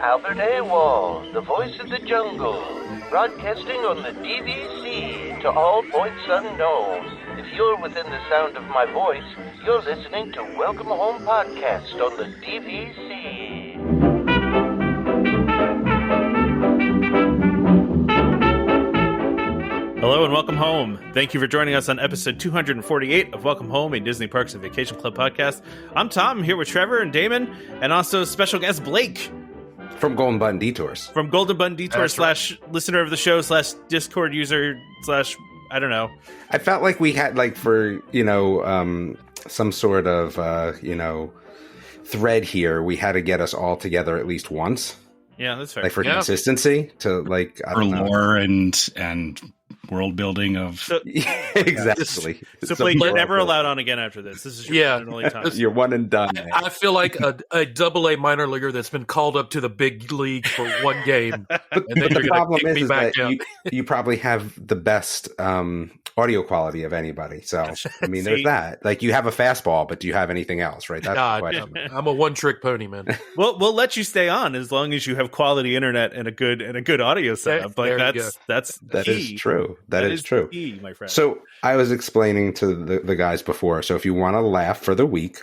Albert Awol, the voice of the jungle, broadcasting on the DVC to all points unknown. If you're within the sound of my voice, you're listening to Welcome Home Podcast on the DVC. Hello and welcome home. Thank you for joining us on episode 248 of Welcome Home, a Disney Parks and Vacation Club podcast. I'm Tom, I'm here with Trevor and Damon, and also special guest Blake. From Golden Button Detours. From Golden Button Detours / listener of the show / Discord user / I don't know. I felt like we had some sort of, thread here. We had to get us all together at least once. Yeah, that's fair. Like for consistency to for lore and world building of exactly. So Blake, you're never allowed on again after this. This is your one and only time. You're one and done. I feel like a double-A minor leaguer that's been called up to the big league for one game. But and then the problem is that you probably have the best audio quality of anybody. So I mean, there's that. Like you have a fastball, but do you have anything else? Right? That's the question. I'm a one-trick pony, man. Well, we'll let you stay on as long as you have quality internet and a good audio setup. Like that's that is true. That is true, key, my friend. So I was explaining to the guys before. So if you want to laugh for the week,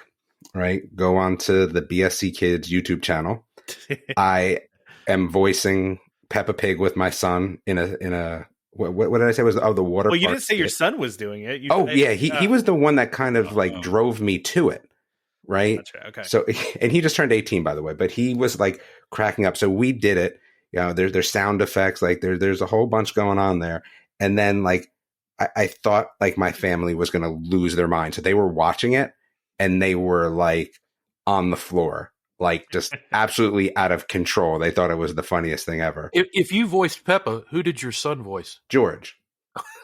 right, go on to the BSC Kids YouTube channel. I am voicing Peppa Pig with my son in a what did I say was the water? Well, you didn't say your son was doing it. He was the one that kind of drove me to it, right? Gotcha. Okay. So and he just turned 18, by the way, but he was like cracking up. So we did it. You know, there's sound effects, like there's a whole bunch going on there. And then I thought like my family was going to lose their mind. So they were watching it and they were like on the floor, like just absolutely out of control. They thought it was the funniest thing ever. If you voiced Peppa, who did your son voice? George.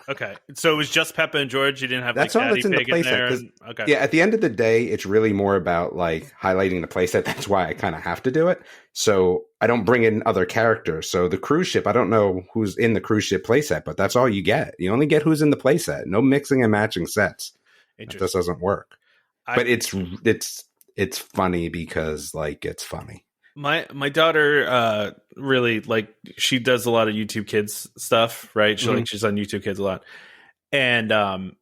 Okay. So it was just Peppa and George. You didn't have that's all that's in the playset. Okay. Yeah. At the end of the day, it's really more about like highlighting the playset. That's why I kind of have to do it. So I don't bring in other characters. So the cruise ship, I don't know who's in the cruise ship playset, but that's all you get. You only get who's in the playset. No mixing and matching sets. It just doesn't work. But it's funny because it's funny. My daughter really she does a lot of YouTube Kids stuff, right? She's on YouTube Kids a lot. And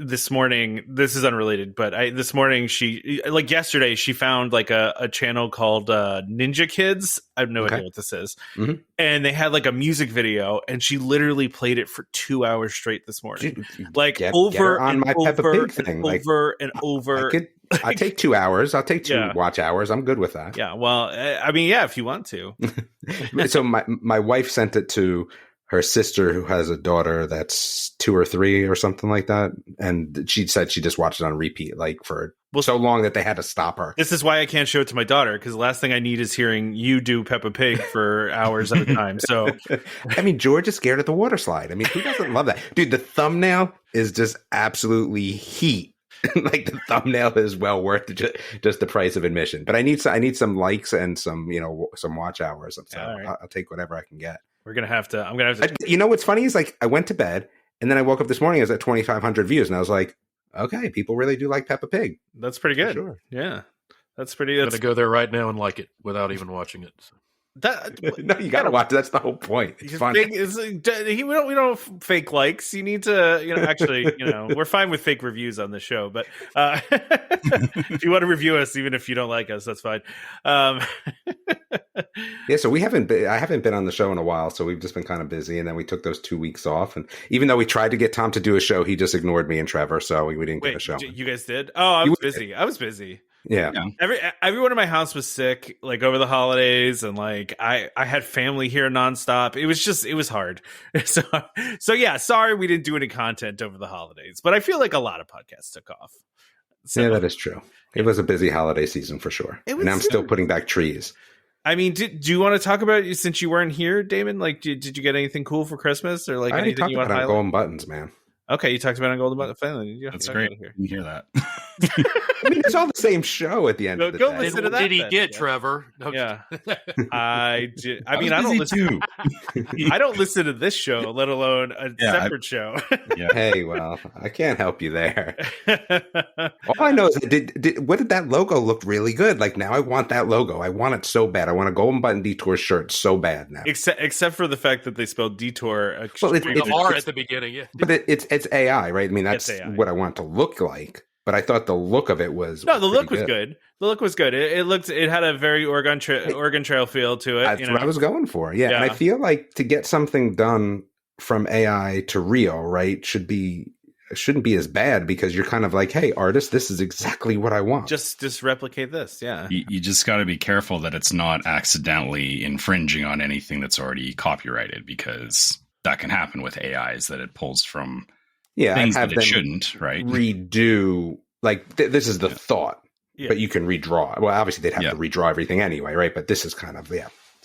this morning, this is unrelated, but this morning yesterday she found a channel called Ninja Kids. I have no idea what this is. Mm-hmm. And they had a music video and she literally played it for 2 hours straight this morning. Get on my Peppa Pig thing. Over and over. I take 2 hours. I'll take two watch hours. I'm good with that. Yeah. Well, I mean, if you want to. So my wife sent it to her sister who has a daughter that's 2 or 3 or something like that. And she said she just watched it on repeat, for so long that they had to stop her. This is why I can't show it to my daughter, because the last thing I need is hearing you do Peppa Pig for hours at a time. So, I mean, George is scared of the water slide. I mean, who doesn't love that? Dude, the thumbnail is just absolutely heat. The thumbnail is well worth just the price of admission. But I need some likes and some watch hours. So I'll take whatever I can get. I'm gonna have to. You know what's funny is I went to bed and then I woke up this morning. I was at 2,500 views, and I was like, okay, people really do like Peppa Pig. That's pretty good. Sure. Yeah, that's pretty. I'm gonna go there right now and like it without even watching it. So. No, you gotta watch it. That's the whole point. It's fun. We don't fake likes. You need to, we're fine with fake reviews on the show, but if you want to review us, even if you don't like us, that's fine. Yeah, so I haven't been on the show in a while, so we've just been kind of busy, and then we took those 2 weeks off. And even though we tried to get Tom to do a show, he just ignored me and Trevor, so we didn't get a show. You guys did? Oh, I was busy. Yeah. Everyone in my house was sick, over the holidays, and I had family here nonstop. It was hard. So yeah, sorry we didn't do any content over the holidays, but I feel like a lot of podcasts took off. So, yeah, that is true. It was a busy holiday season for sure. And I'm still putting back trees. I mean, do you want to talk about, since you weren't here, Damon? Did you get anything cool for Christmas, or I anything you want to highlight? Golden Buttons, man. Okay, you talked about it on Golden Buttons. That's great. You can hear that. I mean, it's all the same show at the end of the Go day. listen to What that did he then, get, yeah. Trevor? No, Yeah. I mean, I I don't was busy listen. too. I don't listen to this show, let alone a separate show. Yeah. Hey, well, I can't help you there. All I know is what did that logo look really good? Like now I want that logo. I want it so bad. I want a Golden Button Detour shirt so bad now. Except for the fact that they spelled detour. Well, with the R at the beginning. Yeah. But it's AI, right? I mean, that's It's AI. what I want it to look like. But I thought the look of it was No, the look pretty was good. The look was good. It had a very Oregon Trail feel to it. That's what I was going for. Yeah. And I feel like to get something done from AI to real, right, shouldn't be as bad because you're kind of like, hey, artist, this is exactly what I want. Just replicate this. Yeah. You just got to be careful that it's not accidentally infringing on anything that's already copyrighted, because that can happen with AIs, that it pulls from things that it shouldn't, right? Redo, like, this is the thought, but you can redraw. Well, obviously, they'd have to redraw everything anyway, right? But this is kind of,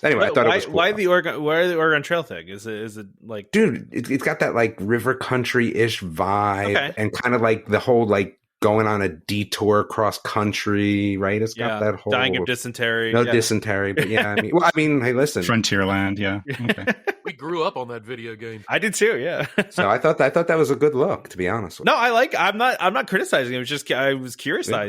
Anyway, I thought it was cool. Why the Oregon Trail thing? Is it like... Dude, it's got that, like, river country-ish vibe, and kind of, like, the whole, like, going on a detour cross country, right? It's got that whole... Dying of dysentery. No dysentery, but I mean, hey, listen. Frontierland, yeah. Okay. We grew up on that video game. I did too, yeah. So I thought that was a good look, to be honest with you. No, I'm not criticizing. It was just I was curious of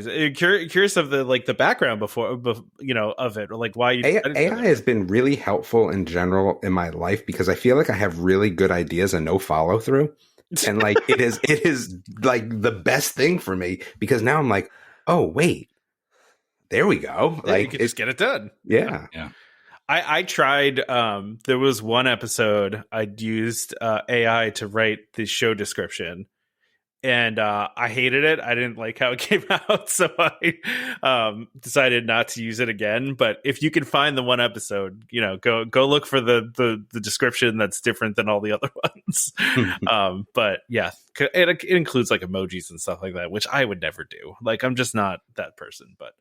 the background before of it, or like why you. AI has been really helpful in general in my life because I feel like I have really good ideas and no follow through. And like it is like the best thing for me because now I'm like, oh wait, there we go. Yeah, like you can just get it done. Yeah. I tried. There was one episode I'd used AI to write the show description, and I hated it. I didn't like how it came out, so I decided not to use it again. But if you can find the one episode, go look for the description that's different than all the other ones. But yeah, it includes like emojis and stuff like that, which I would never do. Like I'm just not that person. But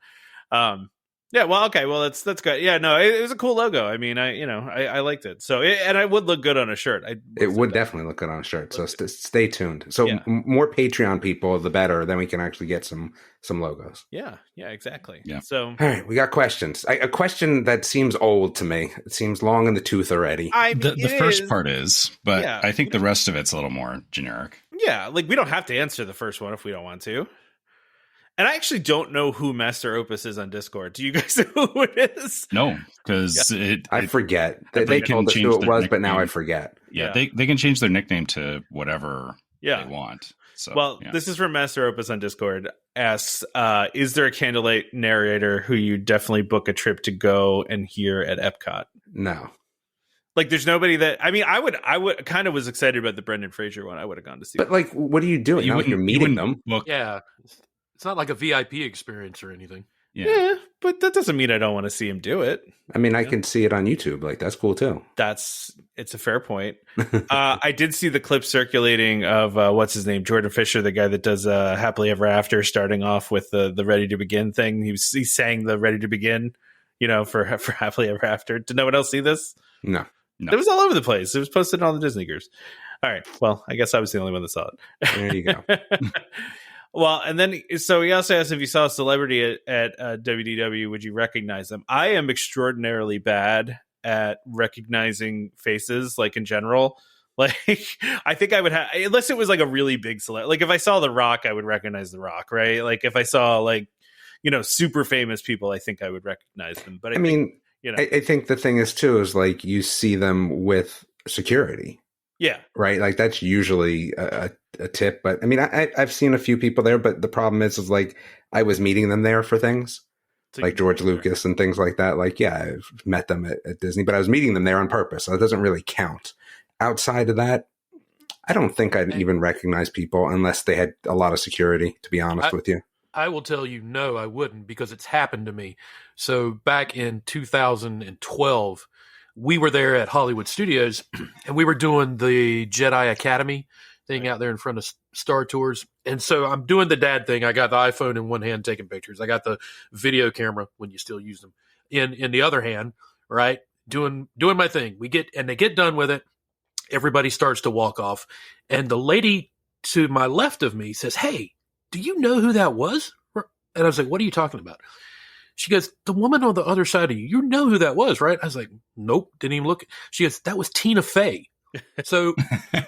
yeah, well, okay, well that's good. Yeah, no, it was a cool logo. I mean, I liked it. So, and it would look good on a shirt. It would definitely look good on a shirt. So stay tuned. So more Patreon people, the better. Then we can actually get some logos. Yeah, exactly. Yeah. So, all right, we got questions. A question that seems old to me. It seems long in the tooth already. The first part is, but I think the rest of it's a little more generic. Yeah, like we don't have to answer the first one if we don't want to. And I actually don't know who Master Opus is on Discord. Do you guys know who it is? No, because I forget. They told us who it was, but now I forget. Yeah, they can change their nickname to whatever they want. So, this is from Master Opus on Discord. Asks, is there a Candlelight narrator who you definitely book a trip to go and hear at EPCOT? No. Like, there's nobody that... I mean, I would kind of was excited about the Brendan Fraser one. I would have gone to see. But, like, what are you doing? You're meeting them. Yeah. It's not like a VIP experience or anything. Yeah, but that doesn't mean I don't want to see him do it. I mean, I can see it on YouTube. Like, that's cool, too. It's a fair point. I did see the clip circulating of, what's his name? Jordan Fisher, the guy that does Happily Ever After, starting off with the Ready to Begin thing. He sang the Ready to Begin, for Happily Ever After. Did no one else see this? No. It was all over the place. It was posted on all the Disney Gears. All right. Well, I guess I was the only one that saw it. There you go. Well, and then, so he also asked if you saw a celebrity at WDW, would you recognize them? I am extraordinarily bad at recognizing faces, like in general. Like, I think I would have, unless it was like a really big celebrity. Like if I saw The Rock, I would recognize The Rock, right? Like if I saw like, super famous people, I think I would recognize them. But I think the thing is too, is like you see them with security. Yeah. Right. Like that's usually a tip. But I mean, I've seen a few people there, but the problem is like I was meeting them there for things like George Lucas and things like that. Like, yeah, I've met them at Disney, but I was meeting them there on purpose. So it doesn't really count. Outside of that, I don't think I'd even recognize people unless they had a lot of security, to be honest with you. I will tell you, no, I wouldn't, because it's happened to me. So back in 2012, we were there at Hollywood Studios, and we were doing the Jedi Academy thing out there in front of Star Tours. And so I'm doing the dad thing. I got the iPhone in one hand taking pictures. I got the video camera, when you still use them, in the other hand, right? Doing my thing. They get done with it. Everybody starts to walk off. And the lady to my left of me says, "Hey, do you know who that was?" And I was like, what are you talking about? She goes, the woman on the other side of you, you know who that was, right? I was like, nope, didn't even look. She goes, that was Tina Fey. So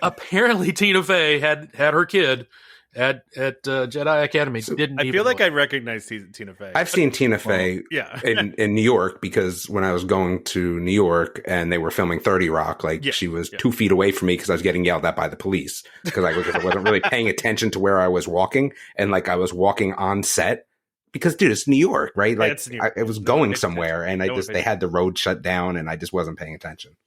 apparently Tina Fey had her kid at Jedi Academy. So I feel like I recognize Tina Fey. I've seen Tina Fey in New York, because when I was going to New York and they were filming 30 Rock, she was 2 feet away from me because I was getting yelled at by the police because I wasn't really paying attention to where I was walking, and I was walking on set because, dude, it's New York, right? It was going somewhere, and they had the road shut down, and I just wasn't paying attention.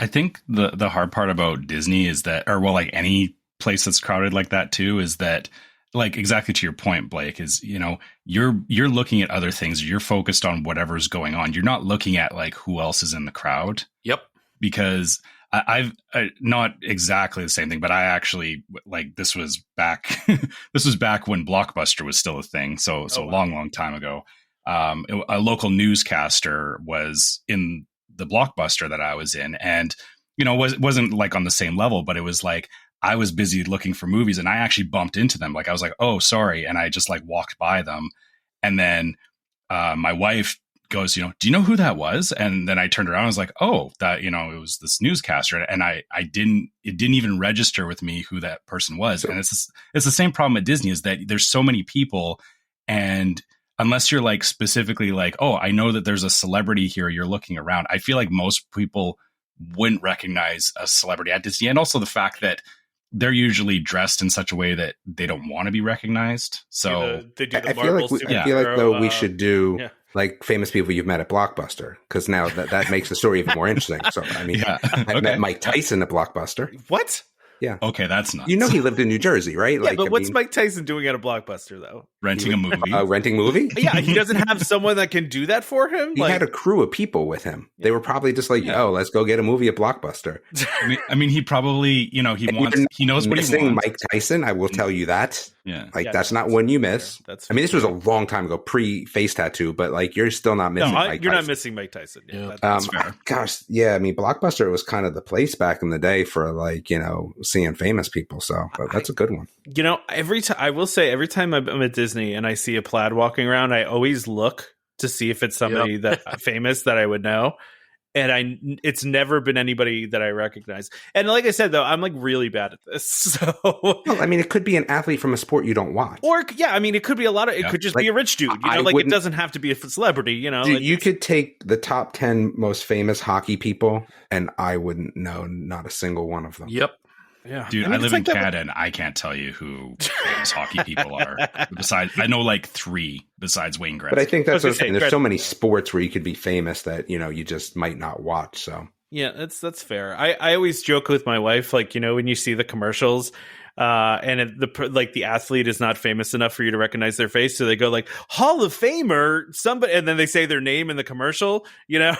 I think the hard part about Disney is that, any place that's crowded like that too, is that, exactly to your point, Blake, is, you're looking at other things. You're focused on whatever's going on. You're not looking at who else is in the crowd. Yep. Because I've not exactly the same thing, but I actually this was back when Blockbuster was still a thing. So a long time ago. A local newscaster was in the Blockbuster that I was in, and wasn't on the same level, but it was I was busy looking for movies, and I actually bumped into them. I was like, oh, sorry. And I just walked by them. And then my wife goes, do you know who that was? And then I turned around and was like, oh, that, it was this newscaster. And it didn't even register with me who that person was. And it's the same problem at Disney, is that there's so many people, and unless you're specifically oh, I know that there's a celebrity here, you're looking around, I feel like most people wouldn't recognize a celebrity at Disney. And also the fact that they're usually dressed in such a way that they don't want to be recognized. So I feel like though we should do famous people you've met at Blockbuster, because now that makes the story even more interesting. So I met Mike Tyson at Blockbuster. What? Yeah. Okay, that's nuts. He lived in New Jersey, right? Yeah, but what's Mike Tyson doing at a Blockbuster, though? Renting a movie. Renting movie? Yeah, he doesn't have someone that can do that for him? He had a crew of people with him. They were probably just oh, let's go get a movie at Blockbuster. I mean, he probably, he knows what he wants. Mike Tyson, I will tell you that. Yeah. That's not one you miss. This was a long time ago, pre-face tattoo, but you're still not missing Mike Tyson. You're not missing Mike Tyson. Yeah, that's fair. Gosh, yeah, Blockbuster was kind of the place back in the day for seeing famous people. So that's a good one. Every time I'm at Disney and I see a plaid walking around, I always look to see if it's somebody that famous that I would know. And it's never been anybody that I recognize. And like I said, though, I'm really bad at this. So, it could be an athlete from a sport you don't watch, or it could be a lot of. It could just be a rich dude. It doesn't have to be a celebrity. You could take the top 10 most famous hockey people, and I wouldn't know not a single one of them. Yep. Yeah, dude, I live in Canada, and I can't tell you who famous hockey people are. Besides, I know 3 besides Wayne Gretzky. But I think that's what I'm saying. There's so many sports where you could be famous that you just might not watch. So yeah, that's fair. I always joke with my wife, when you see the commercials, and the athlete is not famous enough for you to recognize their face, so they go Hall of Famer somebody, and then they say their name in the commercial. Yeah,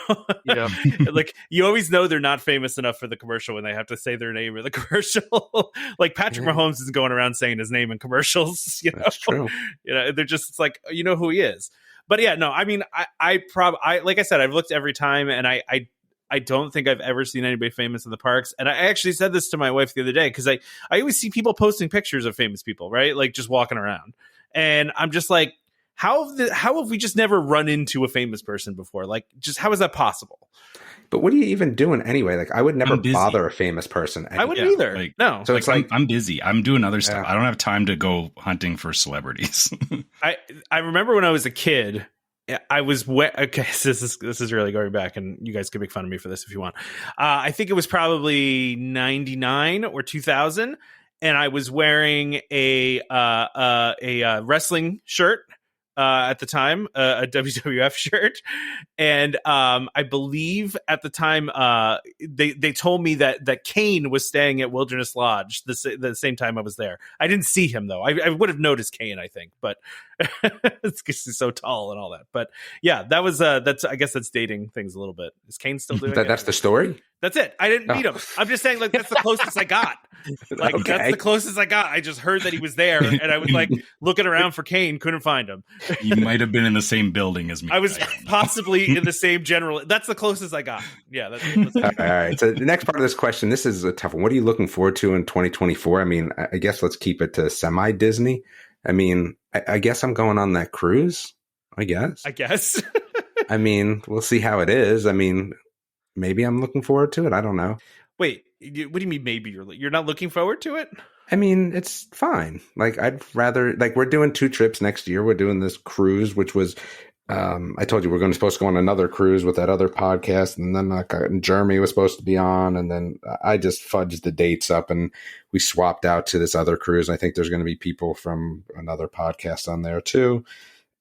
you always know they're not famous enough for the commercial when they have to say their name in the commercial. Patrick Mahomes is going around saying his name in commercials. That's true. They're just who he is. But yeah, no, I like I said, I've looked every time, and I don't think I've ever seen anybody famous in the parks. And I actually said this to my wife the other day, because I always see people posting pictures of famous people, right? Just walking around. And I'm just how have we just never run into a famous person before? Just how is that possible? But what are you even doing anyway? I would never bother a famous person. I wouldn't either. No. So it's I'm busy. I'm doing other stuff. I don't have time to go hunting for celebrities. I remember when I was a kid, I was okay. So this is really going back, and you guys can make fun of me for this if you want. I think it was probably 99 or 2000, and I was wearing a wrestling shirt at the time, a WWF shirt, and I believe at the time they told me that Kane was staying at Wilderness Lodge the same time I was there. I didn't see him though. I would have noticed Kane, I think, but it's because he's so tall and all that. But yeah, that was I guess that's dating things a little bit. Is Kane still doing that? That's the story. That's it. I didn't meet him. I'm just saying, that's the closest I got. That's the closest I got. I just heard that he was there, and I was looking around for Kane, couldn't find him. You might have been in the same building as me. I was possibly in the same general. That's the closest I got. Yeah. That's all right. So the next part of this question, this is a tough one. What are you looking forward to in 2024? I guess let's keep it to semi-Disney. I guess I'm going on that cruise. I guess. I mean, we'll see how it is. I mean, maybe I'm looking forward to it. I don't know. Wait, what do you mean? Maybe you're not looking forward to it? I mean, it's fine. Like, I'd rather, like, we're doing 2 trips next year. We're doing this cruise, which was, I told you we're supposed to go on another cruise with that other podcast. And then like Jeremy was supposed to be on. And then I just fudged the dates up and we swapped out to this other cruise. I think there's going to be people from another podcast on there too.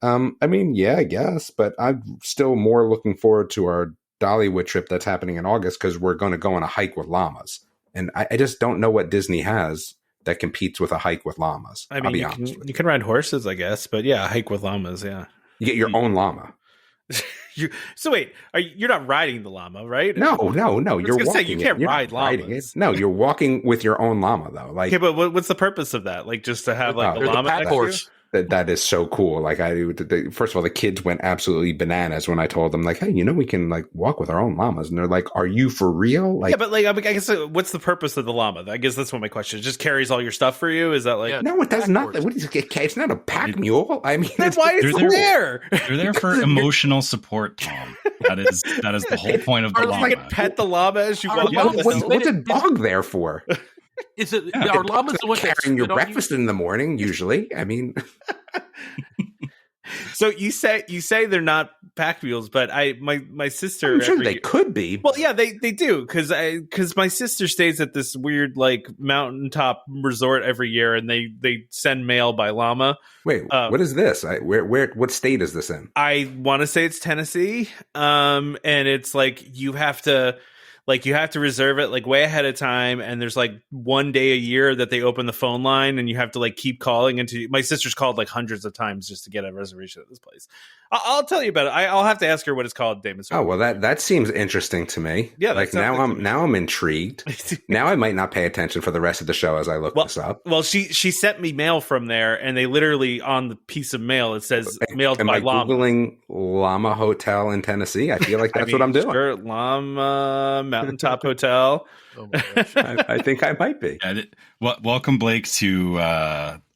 I mean, yeah, I guess, but I'm still more looking forward to our Dollywood trip that's happening in August because we're going to go on a hike with llamas. And I just don't know what Disney has that competes with a hike with llamas. I mean, you can ride horses, I guess, but yeah, a hike with llamas, yeah. You get your own llama. So wait, you're not riding the llama, right? No. You're walking. You can't ride llamas. No, you're walking with your own llama, though. Like, okay, but what's the purpose of that? Like, just to have like a llama next to you? That is so cool. Like, first of all, the kids went absolutely bananas when I told them, like, hey, we can like walk with our own llamas, and they're like, "Are you for real?" Like, yeah, but like, I guess what's the purpose of the llama? I guess that's what my question is. It just carries all your stuff for you? Is that like? Yeah, no, it does not. What is it? It's not a pack mule. I mean, that's why it's there. They're there for emotional support, Tom. That is the whole point of the llama. You can pet the llama as you walk. What's a dog there for? Is it our llama's the one carrying your breakfast in the morning? Usually, I mean. So you say they're not pack mules, but my sister. I'm sure they could be. Well, yeah, they do because my sister stays at this weird like mountaintop resort every year, and they send mail by llama. Wait, what is this? What state is this in? I want to say it's Tennessee, and it's like you have to reserve it like way ahead of time, and there's like one day a year that they open the phone line, and you have to like keep calling my sister's called like hundreds of times just to get a reservation at this place. I'll tell you about it. I'll have to ask her what it's called, Damon. Oh, well, that seems interesting to me. Yeah, like now I'm intrigued. Now I might not pay attention for the rest of the show as I look this up. Well, she sent me mail from there, and they literally on the piece of mail it says mailed by llama. Googling llama hotel in Tennessee. I feel like that's what I'm doing. Sure, llama mountaintop hotel. Oh my gosh. I think I might be. Welcome, Blake, to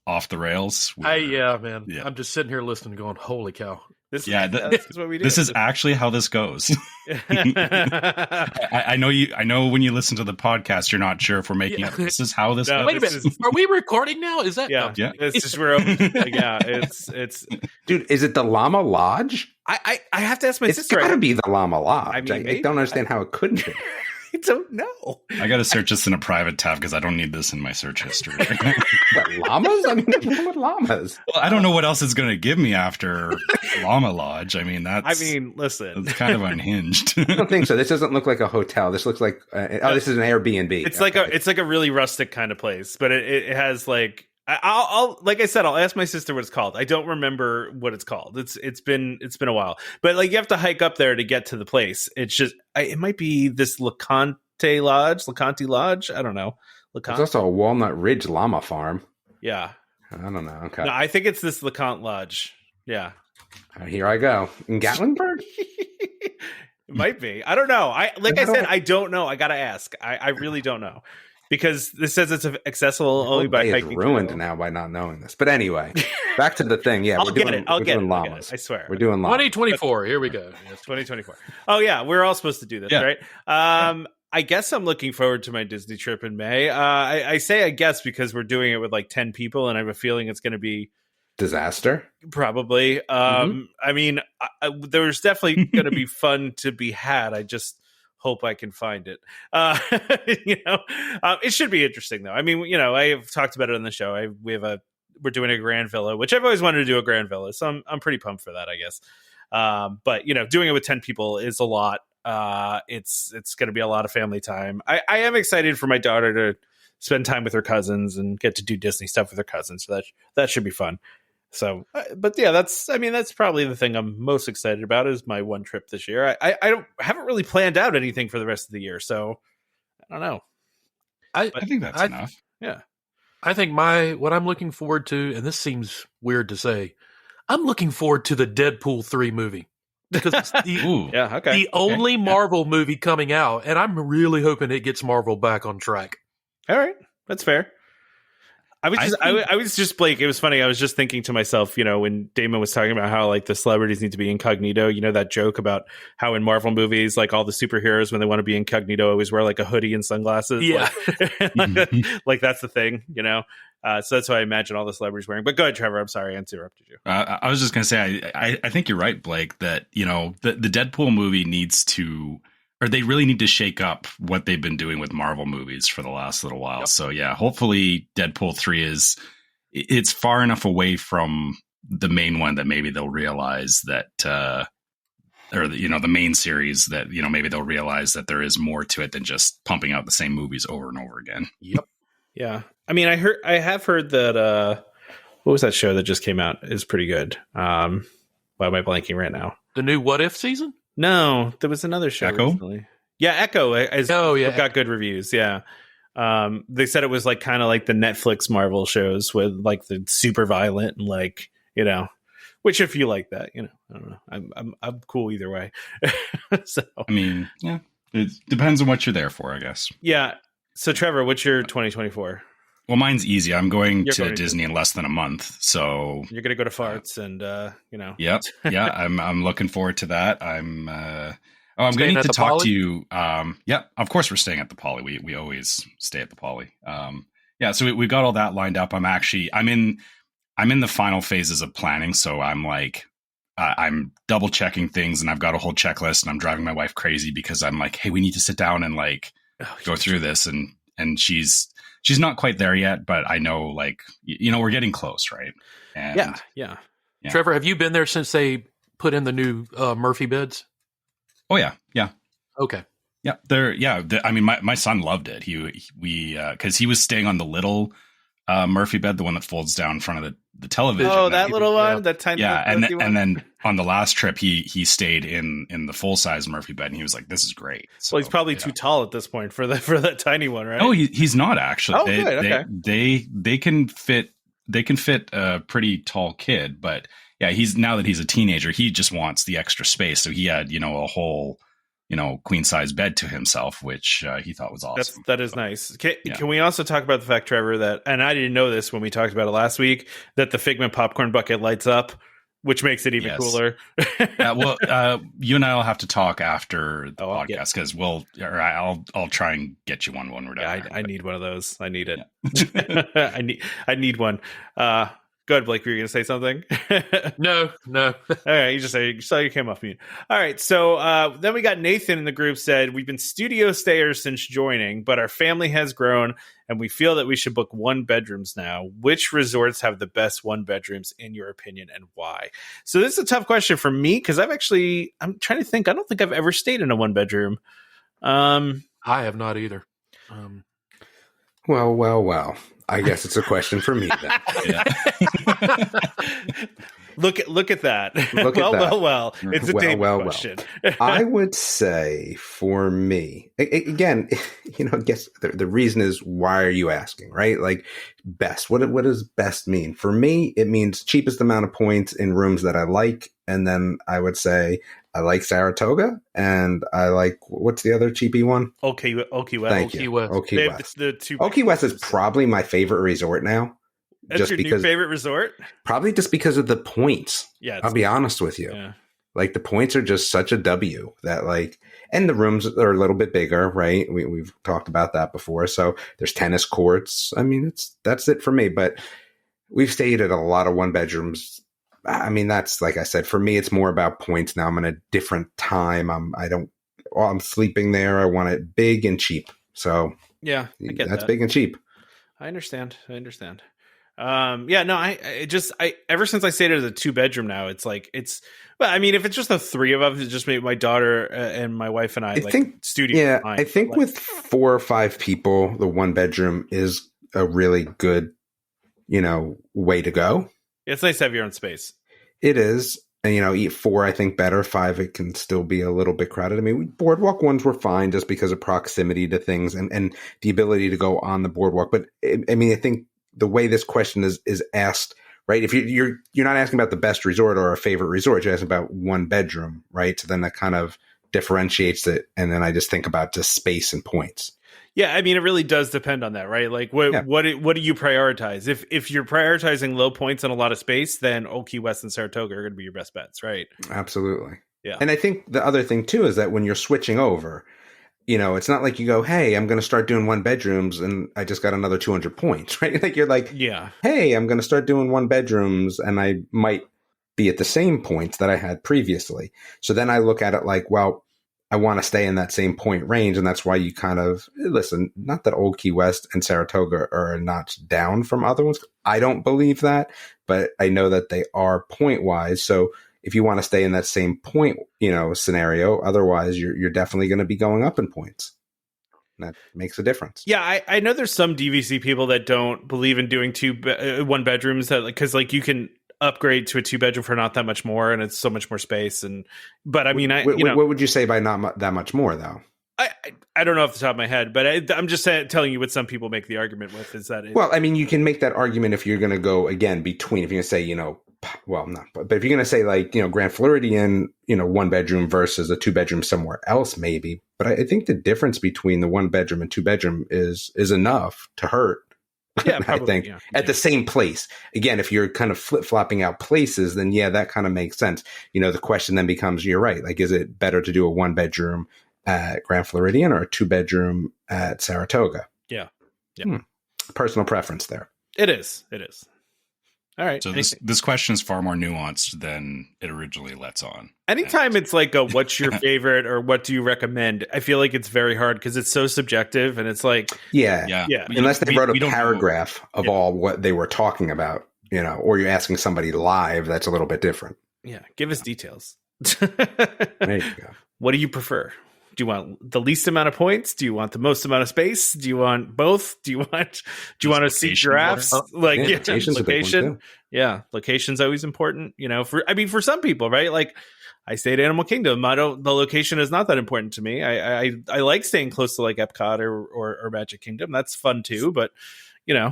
Off the Rails. Yeah, man. Yeah. I'm just sitting here listening, going, "Holy cow!" This is what we do. This is actually how this goes. I know when you listen to the podcast, you're not sure if we're making up. This is how this goes. Wait a minute. Are we recording now? Is that? Yeah. It's just we're yeah. It's dude. Is it the Llama Lodge? I have to ask my sister. It's got to be the Llama Lodge. I don't understand how it couldn't be. I don't know. I got to search this in a private tab because I don't need this in my search history. But llamas? I mean, what's wrong with llamas? Well, I don't know what else it's going to give me after Llama Lodge. I mean, listen, it's kind of unhinged. I don't think so. This doesn't look like a hotel. This looks like this is an Airbnb. It's like a really rustic kind of place, but it has like. I'll like I said, I'll ask my sister what it's called. I don't remember what it's called. It's been a while, but like you have to hike up there to get to the place. It's just it might be this LeConte Lodge. I don't know. There's also a Walnut Ridge Llama Farm. Yeah, I don't know. Okay, no, I think it's this LeConte Lodge. Yeah, here I go in Gatlinburg. It might be. I don't know. I said I don't know. I gotta ask. I really don't know. Because this says it's accessible only by hiking. It's ruined now by not knowing this. But anyway, back to the thing. Yeah, I'll get it. I swear. We're doing llamas. 2024. Here we go. Yes, 2024. Oh, yeah. We're all supposed to do this, right? I guess I'm looking forward to my Disney trip in May. I say I guess because we're doing it with like 10 people, and I have a feeling it's going to be disaster. Probably. I mean, there's definitely going to be fun to be had. I just hope I can find it. It should be interesting though. I mean, I have talked about it on the show. We're doing a Grand Villa, which I've always wanted to do a Grand Villa. So I'm pretty pumped for that, I guess. But doing it with 10 people is a lot. It's going to be a lot of family time. I am excited for my daughter to spend time with her cousins and get to do Disney stuff with her cousins. So that should be fun. So, but yeah, that's probably the thing I'm most excited about is my one trip this year. I haven't really planned out anything for the rest of the year, so I don't know. I think that's enough. Yeah. I think what I'm looking forward to, and this seems weird to say, I'm looking forward to the Deadpool 3 movie because it's the only Marvel movie coming out, and I'm really hoping it gets Marvel back on track. All right, that's fair. I was just Blake. It was funny. I was just thinking to myself, when Damon was talking about how like the celebrities need to be incognito, that joke about how in Marvel movies, like all the superheroes, when they want to be incognito, always wear like a hoodie and sunglasses. Yeah. Like that's the thing, so that's what I imagine all the celebrities wearing. But go ahead, Trevor. I'm sorry I interrupted you. I was just going to say, I think you're right, Blake, that, the Deadpool movie needs to, or they really need to shake up what they've been doing with Marvel movies for the last little while. Yep. So yeah, hopefully Deadpool 3 it's far enough away from the main one that maybe they'll realize that, or the main series that, maybe they'll realize that there is more to it than just pumping out the same movies over and over again. Yep. Yeah. I mean, I have heard that, what was that show that just came out is pretty good. Why am I blanking right now? The new What If season? No, there was another show Echo? recently. Yeah, Echo. Got good reviews. Yeah. They said it was like kind of like the Netflix Marvel shows with like the super violent and like, which if you like that, I don't know. I'm cool either way. So I mean, yeah, it depends on what you're there for, I guess. Yeah. So Trevor, what's your 2024? Well, mine's easy. I'm going to Disney in less than a month, so you're going to go to farts and Yep, yeah. I'm looking forward to that. I'm going to need to talk to you. Yeah, of course we're staying at the Poly. We always stay at the Poly. Yeah, so we got all that lined up. I'm in the final phases of planning, so I'm like I'm double checking things, and I've got a whole checklist, and I'm driving my wife crazy because I'm like, hey, we need to sit down and like go through this, and she's not quite there yet, but I know, like, we're getting close, right? And yeah. Trevor, have you been there since they put in the new Murphy beds? Oh yeah. Okay. Yeah, I mean, my son loved it. Because he was staying on the little Murphy bed, the one that folds down in front of the television. Oh, that little one, that tiny. Yeah, and then on the last trip, he stayed in the full size Murphy bed, and he was like, "This is great." So, well, he's probably too tall at this point for that tiny one, right? Oh, he's not actually. Oh, good. Okay. They can fit a pretty tall kid, but yeah, now that he's a teenager, he just wants the extra space. So he had a whole queen size bed to himself, which he thought was awesome. That is nice. Can we also talk about the fact, Trevor, that, and I didn't know this when we talked about it last week, that the Figment popcorn bucket lights up, which makes it even cooler. Well, you and I will have to talk after the podcast because I'll try and get you one when we're done. Yeah, I need one of those. I need it. Yeah. I need one. Go ahead, Blake. Were you going to say something? No. All right. You saw you came off mute. All right. So then we got Nathan in the group said, we've been studio stayers since joining, but our family has grown and we feel that we should book 1-bedrooms now. Which resorts have the best 1-bedrooms in your opinion and why? So this is a tough question for me because I'm trying to think. I don't think I've ever stayed in a 1-bedroom. I have not either. Well. I guess it's a question for me then. Look at that. Well. It's a Damon question. I would say for me, again, I guess the reason is, why are you asking, right? Like, best. What does best mean? For me, it means cheapest amount of points in rooms that I like. And then I would say I like Saratoga, and I like, what's the other cheapy one? Oki West. Thank you. Oki West. Oki West is probably my favorite resort now. That's your new favorite resort? Probably just because of the points. Yeah, I'll be honest with you. Yeah. Like, the points are just such a W that, like, and the rooms are a little bit bigger, right? We've talked about that before. So there's tennis courts. I mean, that's it for me. But we've stayed at a lot of 1-bedrooms. I mean, that's, like I said, for me, it's more about points now. I'm in a different time. I'm sleeping there. I want it big and cheap. So yeah, I get that's that. Big and cheap. I understand. I ever since I stayed at a 2-bedroom now, it's like, well, I mean, if it's just the three of us, it's just my daughter and my wife and I think studio. Yeah. I think with 4 or 5 people, the 1-bedroom is a really good, way to go. It's nice to have your own space. It is. And, 4, I think better. 5, it can still be a little bit crowded. I mean, boardwalk ones were fine just because of proximity to things and the ability to go on the boardwalk. But I mean, I think the way this question is asked, right? If you're not asking about the best resort or a favorite resort, you're asking about 1-bedroom, right? So then that kind of differentiates it. And then I just think about just space and points. Yeah, I mean, it really does depend on that, right? Like, what do you prioritize? If you're prioritizing low points and a lot of space, then Old Key West and Saratoga are going to be your best bets, right? Absolutely. Yeah. And I think the other thing too is that when you're switching over, it's not like you go, hey, I'm going to start doing 1 bedrooms and I just got another 200 points, right? Like you're like, yeah, hey, I'm going to start doing 1 bedrooms and I might be at the same points that I had previously. So then I look at it like, well, I want to stay in that same point range. And that's why you kind of listen, not that Old Key West and Saratoga are a notch down from other ones. I don't believe that, but I know that they are point wise. So if you want to stay in that same point, scenario, otherwise you're definitely going to be going up in points. That makes a difference. Yeah, I know there's some DVC people that don't believe in doing 1 bedrooms that because like you can upgrade to a 2 bedroom for not that much more, and it's so much more space. But I mean, what would you say by not that much more though? I don't know off the top of my head, but I'm just telling you what some people make the argument with is that. Well, I mean, you can make that argument if you're going to go again between. If you're going to say, well, not, but if you're going to say like, Grand Floridian, 1 bedroom versus a 2 bedroom somewhere else, maybe. But I think the difference between the 1 bedroom and 2 bedroom is enough to hurt. Yeah, probably, I think at the same place. Again, if you're kind of flip-flopping out places, then yeah, that kind of makes sense. The question then becomes, you're right. Like, is it better to do a 1 bedroom at Grand Floridian or a 2 bedroom at Saratoga? Yeah. Personal preference there. It is. All right. So this question is far more nuanced than it originally lets on. Anytime it's like a what's your favorite or what do you recommend, I feel like it's very hard because it's so subjective and it's like yeah. Unless they wrote a paragraph of all what they were talking about, or you're asking somebody live, that's a little bit different. Yeah, give us details. There you go. What do you prefer? Do you want the least amount of points? Do you want the most amount of space? Do you want both? Do you want to see giraffes? Location. Yeah, location's always important. For some people, right? Like I stay at Animal Kingdom. The location is not that important to me. I like staying close to like Epcot or Magic Kingdom. That's fun too, but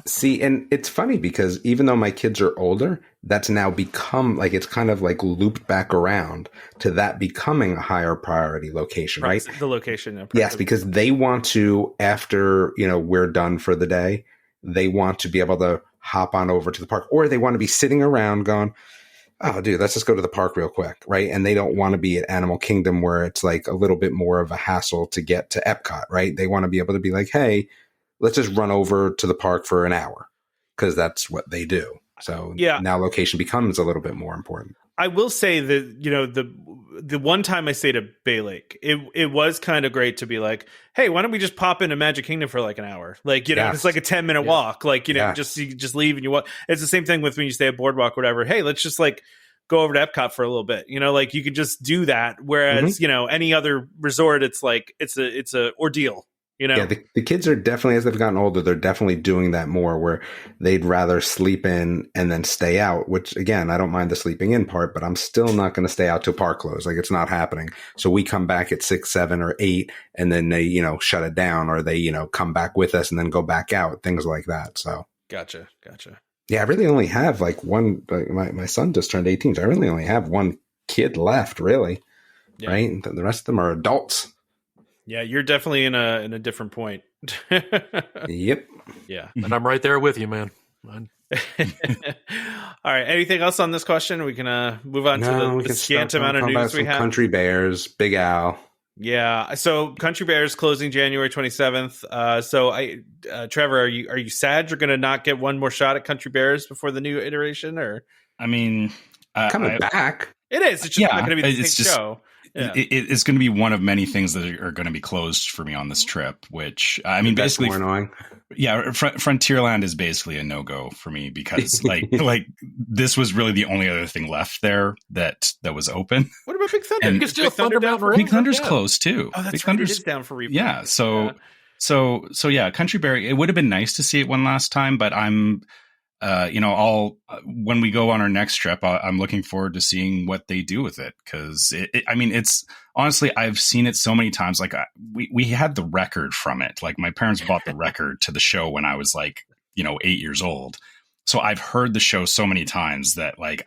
See, and it's funny because even though my kids are older, that's now become like it's kind of like looped back around to that becoming a higher priority location, right? The location. Yes, because they want to, after, we're done for the day, they want to be able to hop on over to the park, or they want to be sitting around going, oh, dude, let's just go to the park real quick, right? And they don't want to be at Animal Kingdom where it's like a little bit more of a hassle to get to Epcot, right? They want to be able to be like, hey, let's just run over to the park for an hour because that's what they do. So now location becomes a little bit more important. I will say that, the one time I stayed at Bay Lake, it was kind of great to be like, hey, why don't we just pop into Magic Kingdom for like an hour? Like, it's like a 10-minute walk. Like, you just leave and you walk. It's the same thing with when you stay at Boardwalk or whatever. Hey, let's just like go over to Epcot for a little bit. Like you can just do that. Whereas, any other resort, it's like, it's a ordeal. Yeah, the kids are definitely, as they've gotten older, they're definitely doing that more where they'd rather sleep in and then stay out, which again, I don't mind the sleeping in part, but I'm still not going to stay out till park close. Like it's not happening. So we come back at 6, 7 or 8 and then they, shut it down or they, come back with us and then go back out, things like that. So. Gotcha. Yeah, I really only have like one, my son just turned 18. So I really only have one kid left really. Yeah. Right. And the rest of them are adults. Yeah, you're definitely in a different point. Yep. Yeah. And I'm right there with you, man. All right. Anything else on this question? We can move on to the scant amount of news we have. Country Bears, Big Al. Yeah. So Country Bears closing January 27th. So Trevor, are you sad you're going to not get one more shot at Country Bears before the new iteration? Or I mean, coming back. It is. It's just not going to be the same show. Yeah. It's going to be one of many things that are going to be closed for me on this trip, which I mean, that's basically, more annoying. Yeah, Frontierland is basically a no-go for me because like this was really the only other thing left there that was open. What about Big Thunder? And you can still Thunder down for Big Thunder's closed too. Oh, that's Big right. Thunder's It is down for replay. Yeah, so yeah, Country Bear. It would have been nice to see it one last time, but I'm. When we go on our next trip, I'm looking forward to seeing what they do with it. Cause it's honestly, I've seen it so many times. Like we had the record from it. Like my parents bought the record to the show when I was like, 8 years old. So I've heard the show so many times that like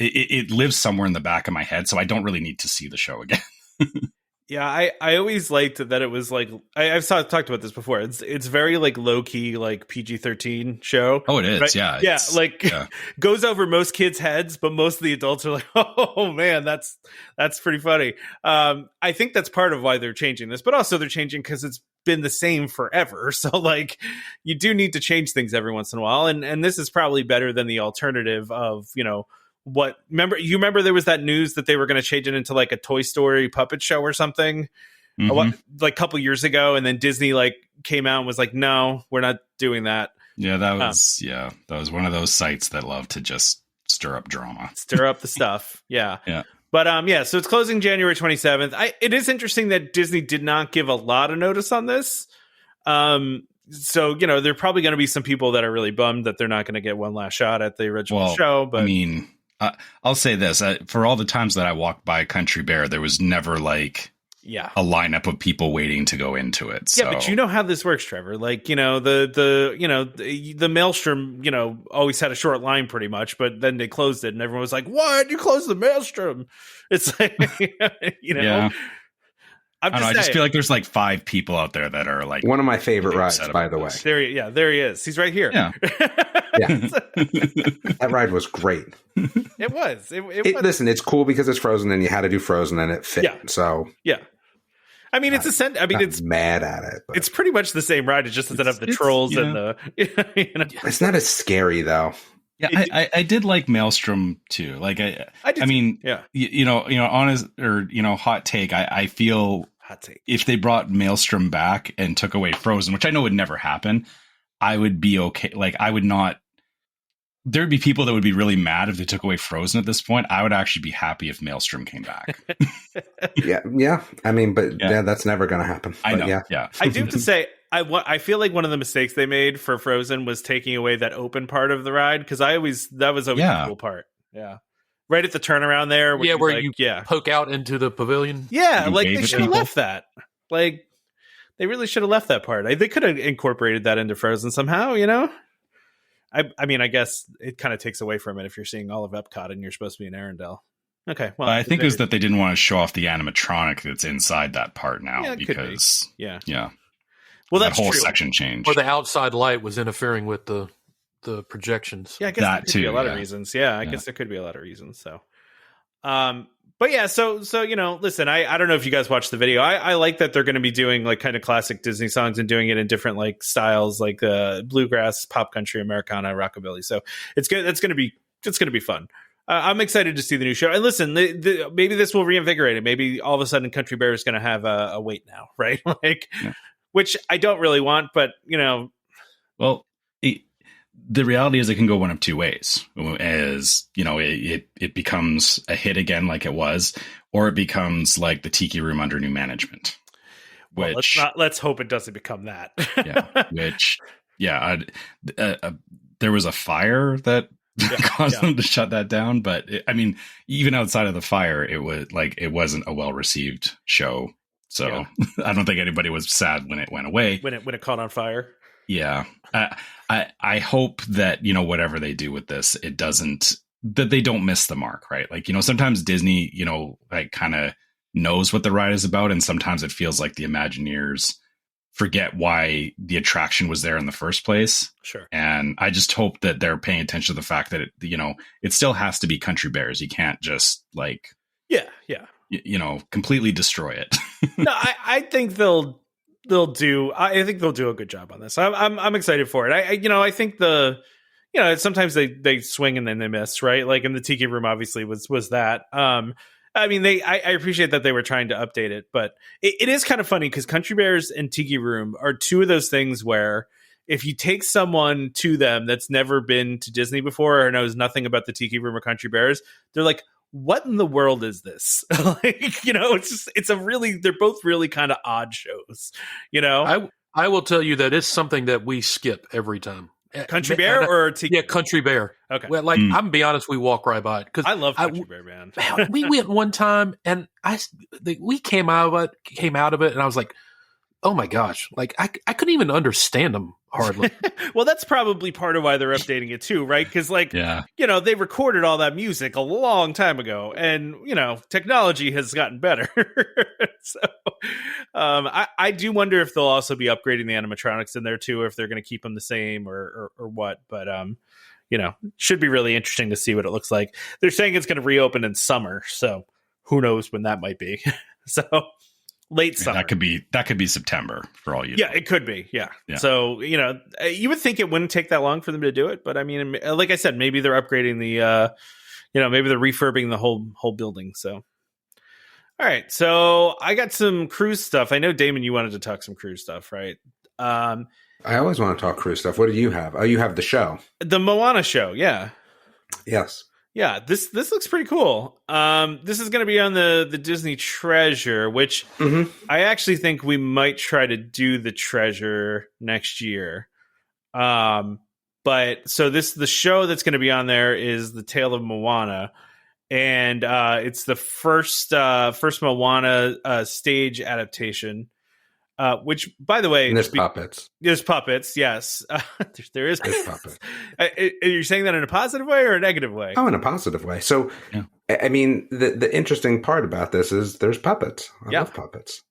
it lives somewhere in the back of my head. So I don't really need to see the show again. Yeah, I always liked that it was like I've talked about this before. It's very like low key, like PG-13 show. Oh, it is. Right? Yeah. Yeah. Like goes over most kids' heads, but most of the adults are like, oh man, that's pretty funny. I think that's part of why they're changing this, but also they're changing because it's been the same forever. So like you do need to change things every once in a while. And this is probably better than the alternative of, remember there was that news that they were going to change it into like a Toy Story puppet show or something like a couple years ago, and then Disney like came out and was like, no, we're not doing that. Yeah, that was one of those sites that love to just stir up drama, stir up the stuff. Yeah. But so it's closing January 27th. It is interesting that Disney did not give a lot of notice on this. So, there are probably going to be some people that are really bummed that they're not going to get one last shot at the original show. But I mean, I'll say this, for all the times that I walked by Country Bear, there was never like a lineup of people waiting to go into it. So. Yeah, but you know how this works, Trevor. Like, the Maelstrom, always had a short line pretty much, but then they closed it and everyone was like, what? You closed the Maelstrom. It's like, Yeah. I just feel like there's like 5 people out there that are like one of my favorite rides, by the way. There he is. He's right here. Yeah. That ride was great. It was. Listen, it's cool because it's Frozen and you had to do Frozen and it fit. Yeah. So I mean, it's mad at it. But it's pretty much the same ride. It just doesn't have the trolls and the. It's not as scary though. Yeah, I did like Maelstrom too. Like I mean, honest or hot take. I feel if they brought Maelstrom back and took away Frozen, which I know would never happen, I would be okay. Like I would not. There'd be people that would be really mad if they took away Frozen at this point. I would actually be happy if Maelstrom came back. Yeah. I mean, but that's never going to happen. I know. Yeah. I do have to say, I feel like one of the mistakes they made for Frozen was taking away that open part of the ride, because that was always the cool part. Yeah. Right at the turnaround there. Where you poke out into the pavilion. Yeah, like they should have left that. Like they really should have left that part. They could have incorporated that into Frozen somehow, I mean, I guess it kind of takes away from it if you're seeing all of Epcot and you're supposed to be in Arendelle. Okay, well, I think it was that they didn't want to show off the animatronic that's inside that part now because yeah. Well, that whole section changed, or the outside light was interfering with the projections. Yeah, I guess that too. A lot of reasons. Yeah, I guess there could be a lot of reasons. So, but yeah, so listen, I don't know if you guys watched the video. I like that they're going to be doing like kind of classic Disney songs and doing it in different like styles, like bluegrass, pop country, Americana, rockabilly. So it's good. It's going to be fun. I'm excited to see the new show. And listen, maybe this will reinvigorate it. Maybe all of a sudden Country Bear is going to have a wait now, right? Which I don't really want, but well, the reality is it can go one of two ways. As it becomes a hit again, like it was, or it becomes like the Tiki Room under new management. Which let's hope it doesn't become that. There was a fire that caused them to shut that down. But even outside of the fire, it wasn't a well received show. So I don't think anybody was sad when it went away. When it caught on fire. Yeah. I hope that, whatever they do with this, that they don't miss the mark, right? Like, sometimes Disney, like kind of knows what the ride is about. And sometimes it feels like the Imagineers forget why the attraction was there in the first place. Sure. And I just hope that they're paying attention to the fact that it still has to be Country Bears. You can't just completely destroy it. No, I think they'll do a good job on this. I'm excited for it. I think sometimes they swing and then they miss, right? Like in the Tiki Room obviously was that. I appreciate that they were trying to update it, but it is kind of funny because Country Bears and Tiki Room are two of those things where if you take someone to them that's never been to Disney before or knows nothing about the Tiki Room or Country Bears, they're like, what in the world is this? They're both really kind of odd shows, I will tell you that it's something that we skip every time. Country Bear or Tiki? Yeah, Country Bear. Okay. Well, I'm gonna be honest, we walk right by it because I love Country Bear, man. We went one time and we came out of it, and I was like, oh my gosh, like I couldn't even understand them hardly. Well, that's probably part of why they're updating it too, right? Because they recorded all that music a long time ago, and technology has gotten better. So I do wonder if they'll also be upgrading the animatronics in there too, or if they're going to keep them the same or what. But should be really interesting to see what it looks like. They're saying it's going to reopen in summer, so who knows when that might be. So late summer. That could be September for all you know. Yeah, it could be. Yeah. So, you would think it wouldn't take that long for them to do it. But I mean, like I said, maybe they're upgrading the, maybe they're refurbing the whole building. So, all right. So I got some cruise stuff. I know, Damon, you wanted to talk some cruise stuff, right? I always want to talk cruise stuff. What do you have? Oh, you have the show. The Moana show. Yeah. Yes. Yeah, this looks pretty cool. This is going to be on the Disney Treasure, which I actually think we might try to do the Treasure next year. But so the show that's going to be on there is The Tale of Moana, and it's the first Moana stage adaptation. Which, by the way, and there's puppets. There's puppets, yes. There is puppets. Are you saying that in a positive way or a negative way? Oh, in a positive way. So, I mean, the interesting part about this is there's puppets. I love puppets.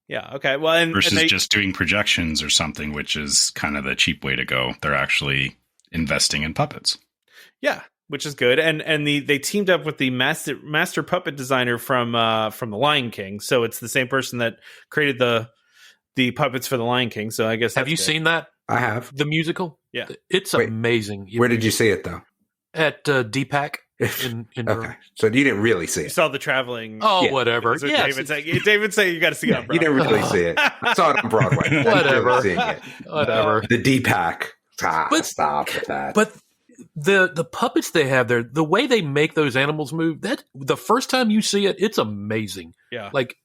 Yeah. Okay. Well, versus just doing projections or something, which is kind of the cheap way to go. They're actually investing in puppets. Yeah. Which is good, and they teamed up with the master puppet designer from The Lion King. So it's the same person that created the puppets for The Lion King. So I guess have you seen that? I have. The musical? Yeah. It's amazing. Where did you see it, though? At DPAC in okay. So you didn't really see it. You saw the traveling. Oh, whatever. Yeah. David saying you got to see it on Broadway. You didn't really see it. I saw it on Broadway. Whatever. Whatever. The DPAC. Stop with that. But the puppets they have there, the way they make those animals move, that the first time you see it, it's amazing. Yeah. Like,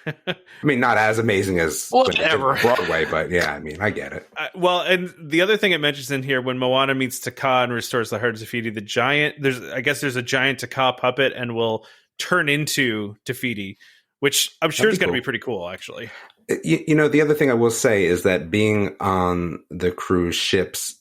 I mean, not as amazing as whatever Broadway, but yeah, I mean, I get it. Well, and the other thing it mentions in here, when Moana meets Taka and restores the heart of Tafiti, there's a giant Taka puppet and will turn into Tafiti, which I'm sure is going to be pretty cool, actually. The other thing I will say is that being on the cruise ships,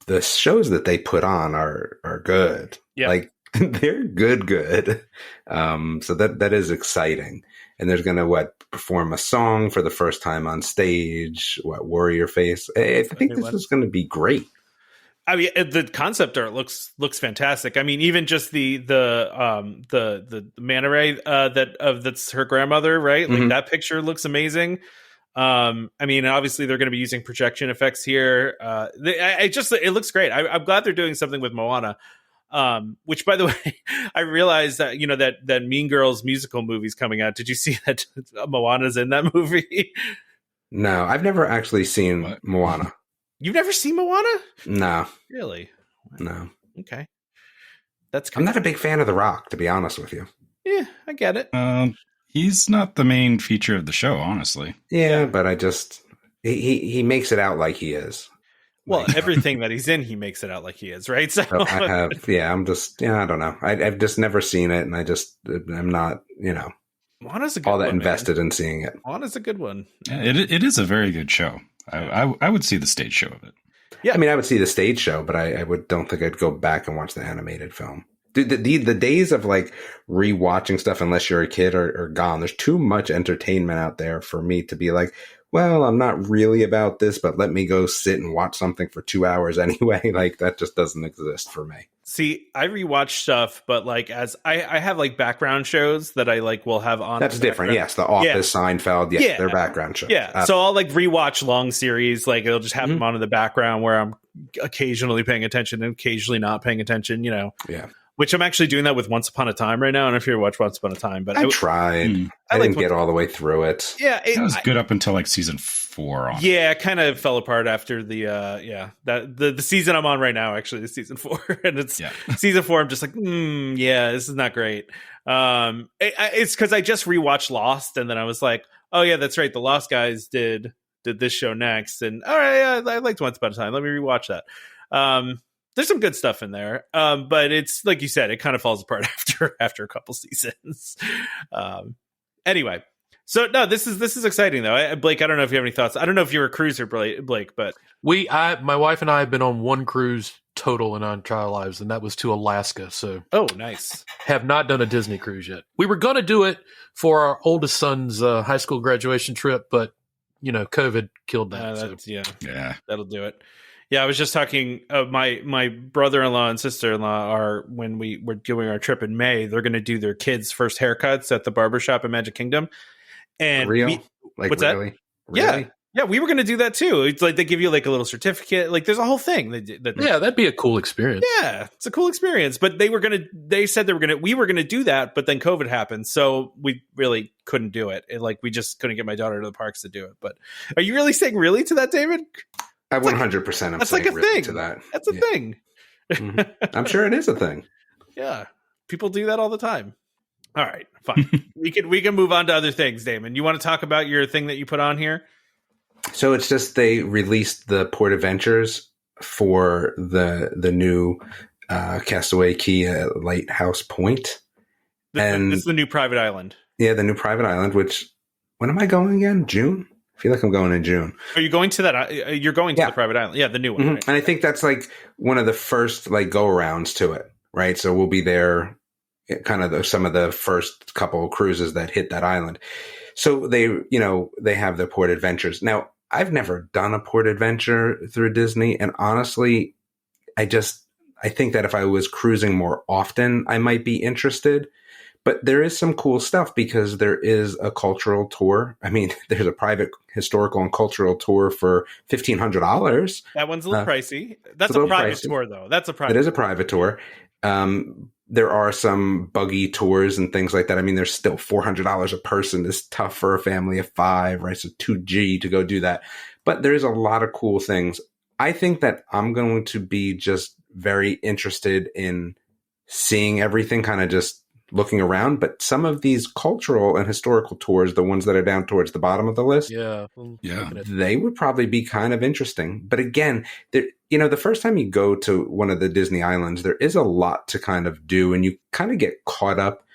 the shows that they put on are good. Yeah. Like they're good. So that is exciting. And there's going to perform a song for the first time on stage. Warrior Face. I think this is going to be great. I mean, the concept art looks fantastic. I mean, even just the manta ray that's her grandmother, right? Like that picture looks amazing. I mean, obviously they're going to be using projection effects here. It looks great. I'm glad they're doing something with Moana. Which, by the way, I realized that that Mean Girls musical movie's coming out. Did you see that Moana's in that movie? No, I've never actually seen Moana. You've never seen Moana? No, really? No. Okay, I'm not a big fan of The Rock, to be honest with you. Yeah, I get it. He's not the main feature of the show, honestly. Yeah, but I just he makes it out like he is. Well, everything that he's in, he makes it out like he is, right? So I have, I don't know. I've just never seen it, and I'm not, Moana's a good all that one, invested in seeing it. Moana's a good one. Yeah, it is a very good show. I would see the stage show of it. Yeah, I mean, I would see the stage show, but I don't think I'd go back and watch the animated film. Dude, the days of like rewatching stuff, unless you're a kid, are gone. There's too much entertainment out there for me to be like, well, I'm not really about this, but let me go sit and watch something for 2 hours anyway. Like that just doesn't exist for me. See, I rewatch stuff, but like as I have like background shows that I like will have on. That's different. Yes, The Office, Seinfeld. Yes, they're background shows. Yeah, so I'll like rewatch long series. Like it'll just have them on in the background where I'm occasionally paying attention and occasionally not paying attention. Yeah. Which I'm actually doing that with Once Upon a Time right now. I don't know if you ever watched Once Upon a Time, but I tried. I didn't get all the way through it. Yeah, it was good up until like season 4. Yeah, it kind of fell apart after the the season I'm on right now. Actually, is season 4, and it's season 4. I'm just like, this is not great. It's because I just rewatched Lost, and then I was like, oh yeah, that's right. The Lost guys did this show next, and all right, I liked Once Upon a Time. Let me rewatch that. There's some good stuff in there, but it's like you said, it kind of falls apart after a couple seasons. Anyway, So no, this is exciting though. Blake, I don't know if you have any thoughts. I don't know if you're a cruiser, Blake, but my wife and I have been on one cruise total in our entire lives, and that was to Alaska. So nice. Have not done a Disney cruise yet. We were going to do it for our oldest son's high school graduation trip, but COVID killed that. Yeah, that'll do it. Yeah, I was just talking. My brother-in-law and sister-in-law are, when we were doing our trip in May, they're going to do their kids' first haircuts at the barbershop in Magic Kingdom. And what's really? that? Yeah, we were going to do that too. It's like they give you like a little certificate. Like there's a whole thing. That'd be a cool experience. Yeah, it's a cool experience. But they said we were gonna do that, but then COVID happened, so we really couldn't do it. We just couldn't get my daughter to the parks to do it. But are you really saying really to that, David? I 100%. That's like a thing. To that. That's a thing. Mm-hmm. I'm sure it is a thing. Yeah, people do that all the time. All right, fine. we can move on to other things. Damon, you want to talk about your thing that you put on here? So it's just they released the Port Adventures for the new Castaway Key at Lighthouse Point, and it's the new private island. Yeah, the new private island. Which, when am I going again? June. I feel like I'm going in June. Are you going to that? You're going to the private island. Yeah, the new one. Mm-hmm. Right? And I think that's like one of the first go-arounds to it, right? So we'll be there kind of some of the first couple of cruises that hit that island. So they have the Port Adventures. Now, I've never done a port adventure through Disney. And honestly, I think that if I was cruising more often, I might be interested. But there is some cool stuff because there is a cultural tour. I mean, there's a private historical and cultural tour for $1,500. That one's a little pricey. That's a private tour, though. It is a private tour. There are some buggy tours and things like that. I mean, there's still $400 a person. It's tough for a family of 5, right? So $2,000 to go do that. But there's a lot of cool things. I think that I'm going to be just very interested in seeing everything, kind of just looking around. But some of these cultural and historical tours, the ones that are down towards the bottom of the list, they would probably be kind of interesting. But again, the first time you go to one of the Disney islands, there is a lot to kind of do, and you kind of get caught up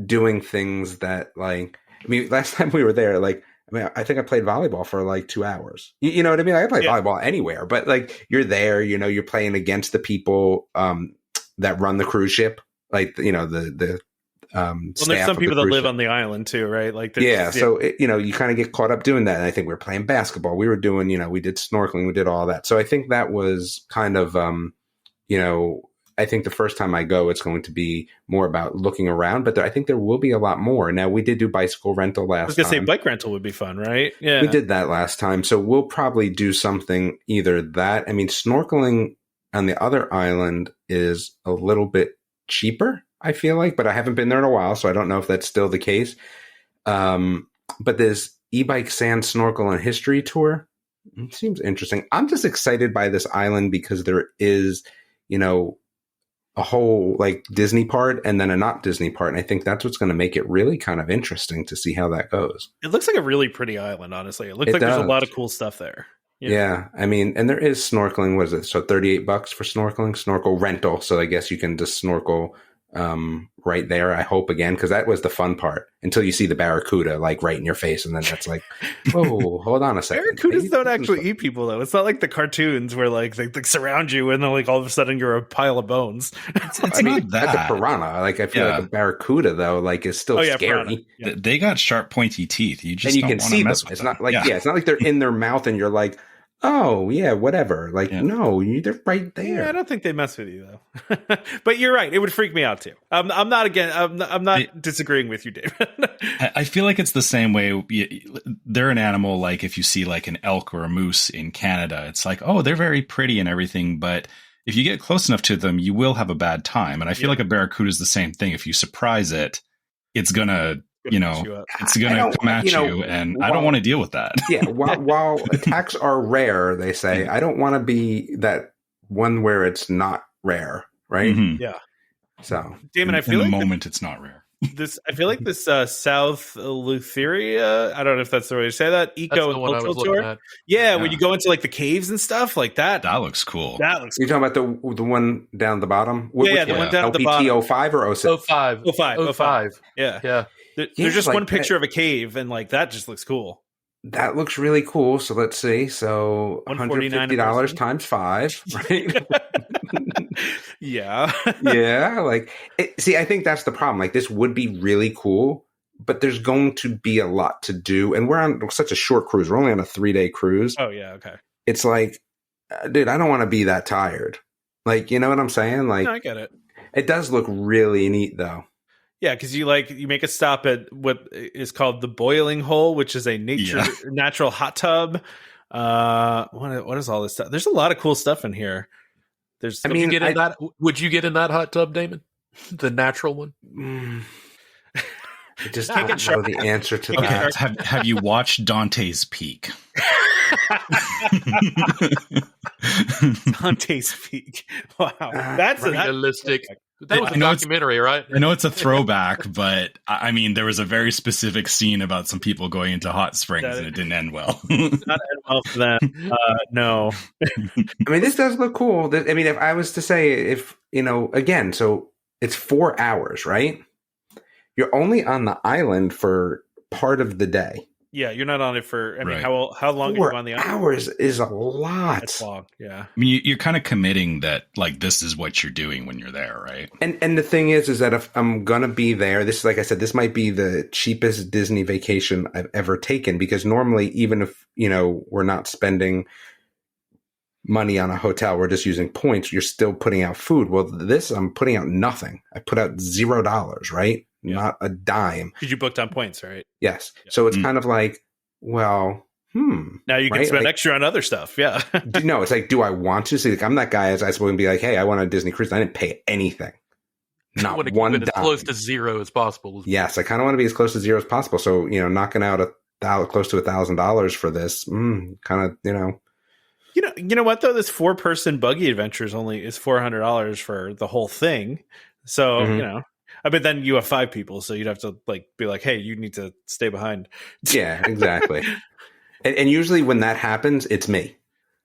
doing things that, last time we were there, I think I played volleyball for 2 hours. You know what I mean? I play volleyball anywhere, but you're there, you're playing against the people that run the cruise ship. There's some people that live on the island too, right? So you kind of get caught up doing that. And I think we were playing basketball. We were doing, we did snorkeling, we did all that. So I think that was kind of, I think the first time I go, it's going to be more about looking around. But I think there will be a lot more. Now, we did do bicycle rental last time. I was going to say bike rental would be fun, right? Yeah, we did that last time. So we'll probably do something either that. I mean, snorkeling on the other island is a little bit cheaper, I feel like, but I haven't been there in a while, so I don't know if that's still the case. But this e-bike sand snorkel and history tour, it seems interesting. I'm just excited by this island because there is, a whole Disney part and then a not Disney part. And I think that's what's going to make it really kind of interesting to see how that goes. It looks like a really pretty island, honestly. It looks like there's a lot of cool stuff there. Yeah. I mean, and there is snorkeling. What is it? So $38 for snorkeling, snorkel rental. So I guess you can just snorkel right there, I hope, again, because that was the fun part until you see the barracuda right in your face, and then that's oh, hold on a second. Barracudas don't actually eat people, though. It's not like the cartoons where they surround you and then all of a sudden you're a pile of bones. It's not that. That's a piranha. I feel like a barracuda though, is still scary. Yeah. They got sharp, pointy teeth. You just and you can see them. It's not it's not like they're in their mouth and you're like, oh yeah, whatever. No, they're right there. Yeah, I don't think they mess with you though. But you're right; it would freak me out too. I'm not disagreeing with you, David. I feel like it's the same way. They're an animal. If you see an elk or a moose in Canada, it's oh, they're very pretty and everything. But if you get close enough to them, you will have a bad time. And I feel like a barracuda is the same thing. If you surprise it, it's gonna. It's going to come at you, and I don't want to deal with that. Yeah, while attacks are rare, they say, I don't want to be that one where it's not rare, right? Mm-hmm. Yeah. So, Damon, I feel in the moment it's not rare. I feel like this South Lutheria. I don't know if that's the way to say that. That's Eco the and one I was cultural looking tour. at. Yeah, when you go into like the caves and stuff like that. That looks cool. That looks. You're talking about the one down the bottom? Yeah, the one down at the bottom. LPT 05 or 06? 05. 05. Yeah. Yeah. There's just like one picture of a cave, and like that just looks cool. That looks really cool. So let's see. So $150 times 5, right? Yeah. Yeah. Like, see, I think that's the problem. Like, this would be really cool, but there's going to be a lot to do. And we're on such a short cruise. We're only on a 3-day cruise. Oh, yeah. Okay. It's like, dude, I don't want to be that tired. Like, you know what I'm saying? Like, No, I get it. It does look really neat, though. Yeah, because you make a stop at what is called the Boiling Hole, which is a natural hot tub. What is all this stuff? There's a lot of cool stuff in here. Would you get in that hot tub, Damon? The natural one? I just don't know the answer to that. Have you watched Dante's Peak? Dante's Peak. Wow, that's realistic. That was a documentary, right? I know it's a throwback, but I mean, there was a very specific scene about some people going into hot springs, and it didn't end well. Not end well for them. No. I mean, this does look cool. I mean, if I was to say, again, so it's 4 hours, right? You're only on the island for part of the day. Yeah, you're not on it for. I mean, Right. how long are you on the island? 4 hours is a lot. That's long. Yeah. I mean, you're kind of committing that like this is what you're doing when you're there, right? And the thing is that if I'm gonna be there, this is, like I said, this might be the cheapest Disney vacation I've ever taken, because normally, even if we're not spending money on a hotel, we're just using points, you're still putting out food. Well, this, I'm putting out nothing. I put out $0, right? Yeah. Not a dime. Because you booked on points, right? Yes. So it's kind of like, well, now you can spend extra on other stuff. Yeah. No, it's like, do I want to? See, like, I'm that guy as I supposed to be like, hey, I want a Disney cruise. I didn't pay anything. Not want to one keep it dime. as close to zero as possible. Yes, I kind of want to be as close to 0 as possible. So, knocking out close to $1,000 for this, kind of, You know what though? This 4-person buggy adventure is $400 for the whole thing. So I bet then you have 5 people, so you'd have to be like, hey, you need to stay behind. Yeah, exactly. and usually when that happens, it's me.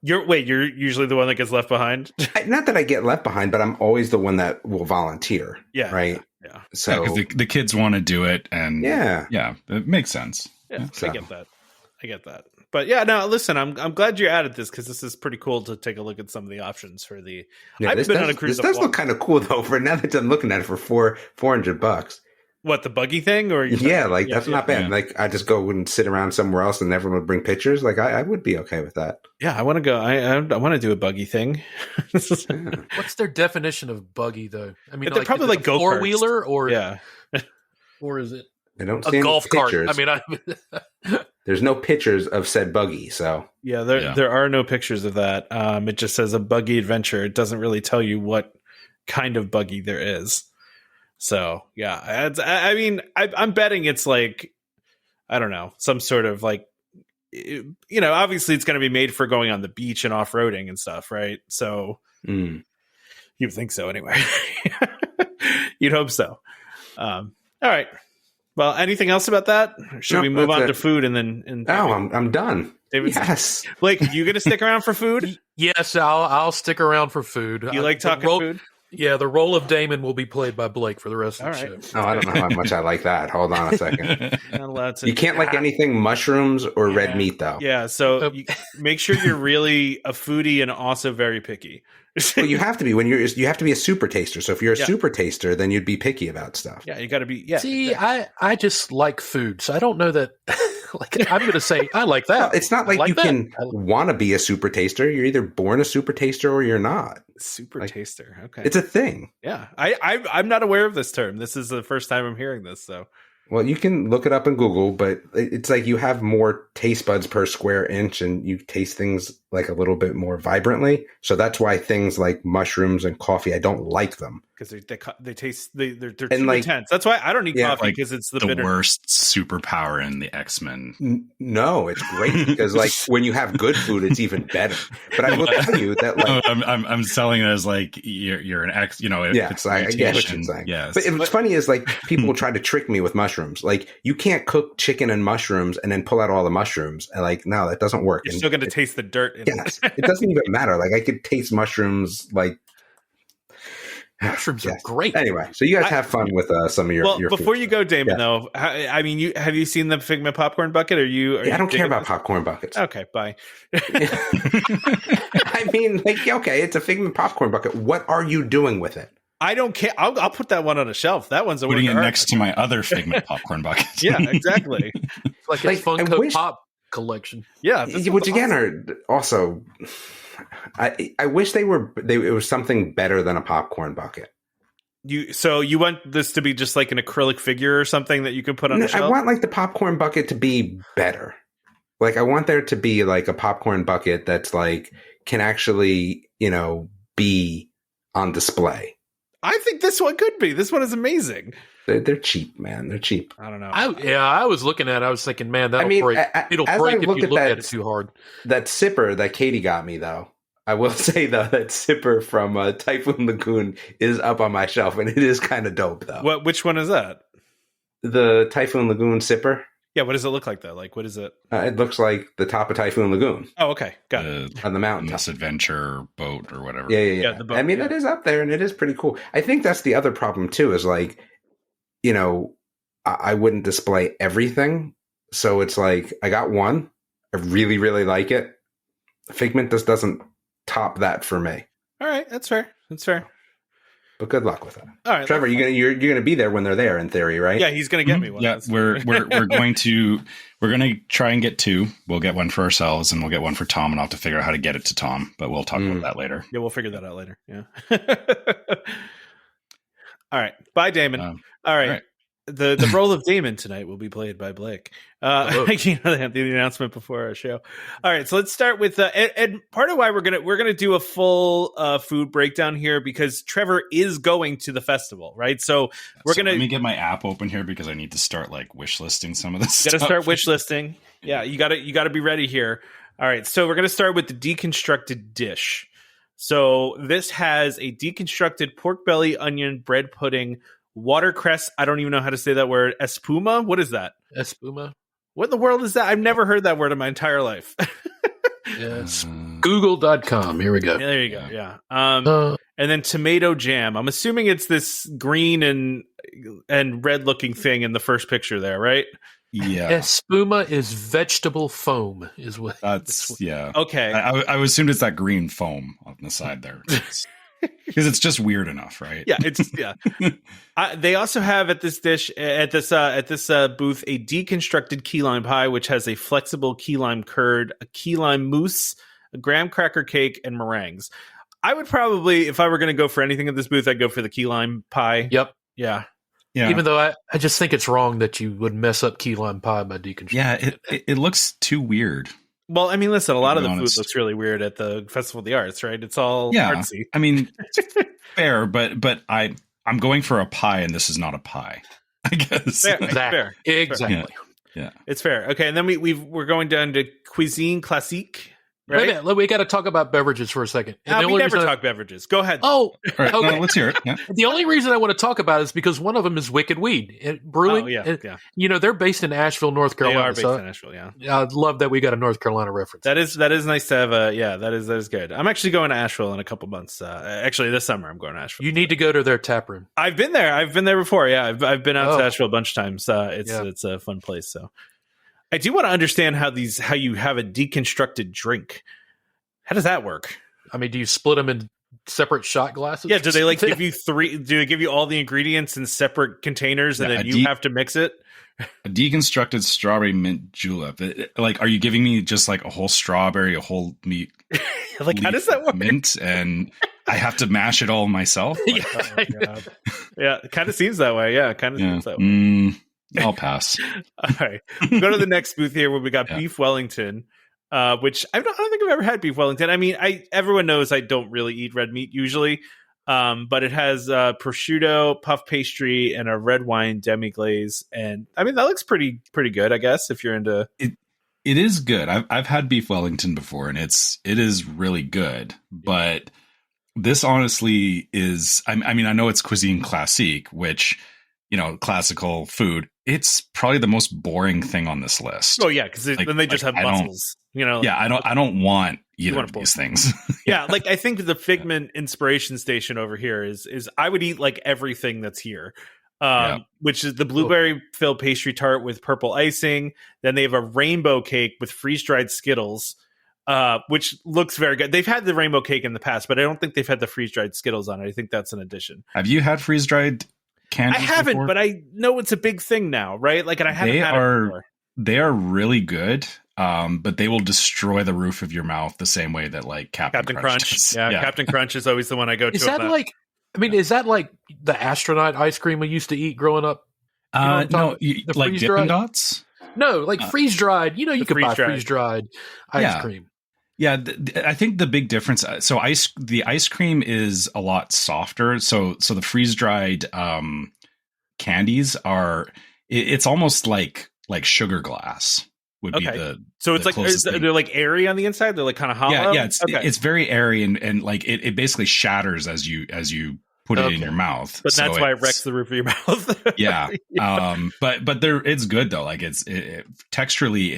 You're usually the one that gets left behind. Not that I get left behind, but I'm always the one that will volunteer. Yeah. Right. Yeah. So because the kids want to do it, and yeah, it makes sense. Yeah, so. I get that. But yeah, no, listen, I'm glad you added this, because this is pretty cool to take a look at some of the options for the. Yeah, I've been on a cruise. This does look kind of cool though. For now that I'm looking at it for $400. What, the buggy thing, or that's not bad. Yeah. Like, I just go and sit around somewhere else, and everyone would bring pictures. Like, I would be okay with that. Yeah, I want to go. I want to do a buggy thing. What's their definition of buggy, though? I mean, they're probably like go-karts. 4-wheeler, or or is it I don't see a golf cart? pictures. I mean, there's no pictures of said buggy. So there are no pictures of that. It just says a buggy adventure. It doesn't really tell you what kind of buggy there is. So yeah, I mean, I'm betting it's like, I don't know, some sort of like, obviously it's going to be made for going on the beach and off-roading and stuff, right? So you would think so anyway. You'd hope so. All right. Well, anything else about that? Or should we move on to food and then? I'm done. David's, yes. Blake, you going to stick around for food? Yes, I'll stick around for food. You like talking food? Yeah, the role of Damon will be played by Blake for the rest of the show. Oh, I don't know how much I like that. Hold on a second. Not allowed to. You can't like anything mushrooms or red meat, though. Yeah, so make sure you're really a foodie and also very picky. Well, you have to be you have to be a super taster. So if you're a super taster, then you'd be picky about stuff. Yeah, you got to be. Yeah. See, I just like food, so I don't know that. I'm going to say I like that. Well, it's not like you can want to be a super taster. You're either born a super taster or you're not. Super taster. Okay, it's a thing. Yeah, I'm not aware of this term. This is the first time I'm hearing this. So, well, you can look it up in Google, but it's like you have more taste buds per square inch, and you taste things like a little bit more vibrantly. So that's why things like mushrooms and coffee, I don't like them. Because they taste they're too like, intense. That's why I don't eat coffee, because it's the bitter. Worst superpower in the X-Men. No, it's great because like when you have good food, it's even better. But I will tell you that like I'm selling it as like you're an X. Yes, I get what you're saying. Yes, but what's funny is like people try to trick me with mushrooms. Like you can't cook chicken and mushrooms and then pull out all the mushrooms. And like no, that doesn't work. You're still going to taste the dirt. Yes, it doesn't even matter. Like I could taste mushrooms like. Mushrooms are great. Anyway, so you guys have fun with some of your. Well, your before food. you go, Damon, though, I mean, have you seen the Figment popcorn bucket? I don't care about popcorn buckets. Okay, bye. I mean, like, okay, it's a Figment popcorn bucket. What are you doing with it? I don't care. I'll put that one on a shelf. That one's putting it next to my other Figment popcorn bucket. Yeah, exactly. It's like a Funko Pop collection. Yeah, which again are also. I wish it was something better than a popcorn bucket. So you want this to be just like an acrylic figure or something that you can put on a shelf? I want like the popcorn bucket to be better. Like I want there to be like a popcorn bucket that's like can actually, be on display. I think this one could be. This one is amazing. They're cheap, man. They're cheap. I don't know. I was looking at it. I was thinking, man, that'll break. It'll break if you look at it too hard. That sipper that Katie got me, though, I will say, though, that sipper from Typhoon Lagoon is up on my shelf, and it is kind of dope, though. Which one is that? The Typhoon Lagoon sipper. Yeah, what does it look like, though? Like, what is it? It looks like the top of Typhoon Lagoon. Oh, okay. Got it. On the mountain. This adventure boat or whatever. Yeah. The boat, it is up there, and it is pretty cool. I think that's the other problem, too, is like, I wouldn't display everything. So it's like, I got one. I really, really like it. Figment just doesn't top that for me. All right. That's fair. But good luck with that. All right, Trevor, you're gonna be there when they're there, in theory, right? Yeah, he's gonna get me one. Yeah, we're going to try and get two. We'll get one for ourselves, and we'll get one for Tom, and I'll have to figure out how to get it to Tom. But we'll talk about that later. Yeah, we'll figure that out later. Yeah. All right. Bye, Damon. All right. The role of Damon tonight will be played by Blake. The announcement before our show. All right, so let's start with and part of why we're gonna do a full food breakdown here because Trevor is going to the festival, right? So let me get my app open here because I need to start like wish listing some of this. Got to start wish listing. Yeah, you got to be ready here. All right, so we're gonna start with the deconstructed dish. So this has a deconstructed pork belly, onion, bread pudding. Watercress, I don't even know how to say that word. Espuma? What is that? Espuma? What in the world is that? I've never heard that word in my entire life. Yes. Google.com. Here we go. Yeah, there you go. Yeah. And then tomato jam. I'm assuming it's this green and red looking thing in the first picture there, right? Yeah. Espuma is vegetable foam, is what. That's yeah. Okay. I assumed it's that green foam on the side there. Because it's just weird enough, right? Yeah, they also have at this booth a deconstructed key lime pie, which has a flexible key lime curd, a key lime mousse, a graham cracker cake, and meringues. I would probably, if I were going to go for anything at this booth, I'd go for the key lime pie. Yep. Yeah. Even though I just think it's wrong that you would mess up key lime pie by deconstructing. Yeah, it looks too weird. Well, I mean, listen, a lot of the food looks really weird at the Festival of the Arts, right? It's all artsy. I mean, fair, but I'm going for a pie, and this is not a pie, I guess. Fair. Exactly. Yeah. It's fair. Okay, and then we're going down to Cuisine Classique. Right? Wait a minute, we got to talk about beverages for a second. We never talk beverages. Go ahead. Oh, right, okay. No, let's hear it. Yeah. The only reason I want to talk about it is because one of them is Wicked Weed Brewing. Oh, yeah. They're based in Asheville, North Carolina. They are based in Asheville, yeah. I love that we got a North Carolina reference. That is nice to have that is good. I'm actually going to Asheville in a couple months. Actually, this summer I'm going to Asheville. You need to go to their tap room. I've been there before. Yeah, I've been out to Asheville a bunch of times. It's a fun place. So I do want to understand how you have a deconstructed drink. How does that work? I mean, do you split them in separate shot glasses? Yeah. Do they give you three? Do they give you all the ingredients in separate containers and then you have to mix it? A deconstructed strawberry mint julep. Are you giving me just like a whole strawberry, a whole meat? Like, how does that work? Mint, and I have to mash it all myself? Yeah, it kind of seems that way. Yeah, it kind of seems that way. I'll pass. All right. We'll go to the next booth here where we got Beef Wellington. which I don't think I've ever had beef Wellington. I mean, everyone knows I don't really eat red meat usually, but it has prosciutto, puff pastry, and a red wine demi glaze, and I mean that looks pretty good, I guess, if you're into it. It is good. I've had beef Wellington before, and it is really good. But this honestly is. I mean, I know it's cuisine classique, which, you know, classical food. It's probably the most boring thing on this list. Oh yeah, because then they just have mussels. You know. Yeah, I don't want either of these things. Yeah, like I think the Figment inspiration station over here is I would eat like everything that's here. Which is the blueberry filled pastry tart with purple icing. Then they have a rainbow cake with freeze dried Skittles, which looks very good. They've had the rainbow cake in the past, but I don't think they've had the freeze dried Skittles on it. I think that's an addition. Have you had freeze dried candies? I haven't, before? But I know it's a big thing now, right? Like, and I haven't had it before. They are really good, but they will destroy the roof of your mouth the same way that like Captain Crunch. Yeah, Captain Crunch is always the one I go to. Is that like? I mean, is that like the astronaut ice cream we used to eat growing up? You know no, like Dippin' Dots? No, like freeze dried. You know, you could buy freeze dried ice cream. Yeah, I think the big difference. So the ice cream is a lot softer. So the freeze dried candies are. It's almost like sugar glass would be the. So it's like they're like airy on the inside. They're like kind of hollow. Yeah. It's very airy and like it basically shatters as you put it in your mouth. But that's why it wrecks the roof of your mouth. Yeah. But it's good though. Like texturally,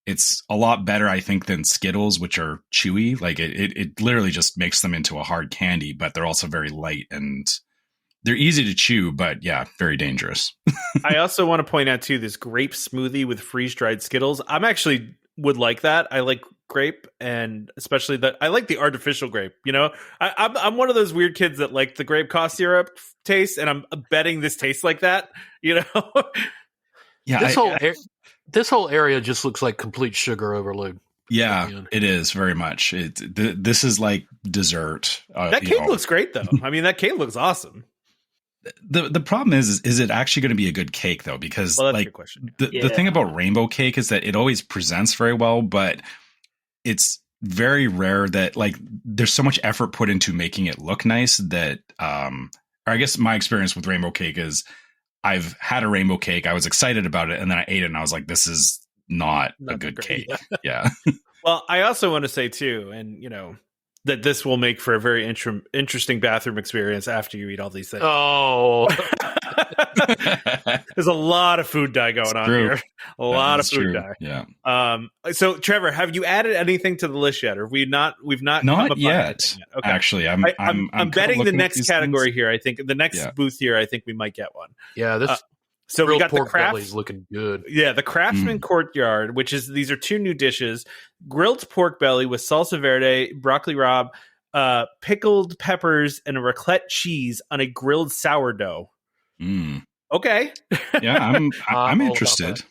it's a lot better, I think, than Skittles, which are chewy. Like it literally just makes them into a hard candy, but they're also very light and they're easy to chew, but yeah, very dangerous. I also want to point out too, this grape smoothie with freeze dried Skittles. I'm actually would like that. I like grape, and especially that I like the artificial grape. You know, I'm one of those weird kids that like the grape cough syrup taste, and I'm betting this tastes like that. You know, yeah. This whole area just looks like complete sugar overload. Yeah, it is very much. This is like dessert. That cake looks great, though. I mean, that cake looks awesome. The problem is it actually going to be a good cake though? Because like the thing about rainbow cake is that it always presents very well, but it's very rare that like there's so much effort put into making it look nice that or I guess my experience with rainbow cake is I've had a rainbow cake, I was excited about it, and then I ate it and I was like, this is not a good cake. Yeah. Well, I also want to say too, and you know, that this will make for a very interesting bathroom experience after you eat all these things. Oh, there's a lot of food dye going on here. A lot of food dye. Yeah. So Trevor, have you added anything to the list yet, or we've not yet? Okay. Actually, I'm betting the next category here. I think the next booth here, I think we might get one. Yeah. This. So we got the belly's looking good. Yeah, the Craftsman Courtyard, which is these are two new dishes: grilled pork belly with salsa verde, broccoli rabe, pickled peppers, and a raclette cheese on a grilled sourdough. Okay. Yeah, I'm interested.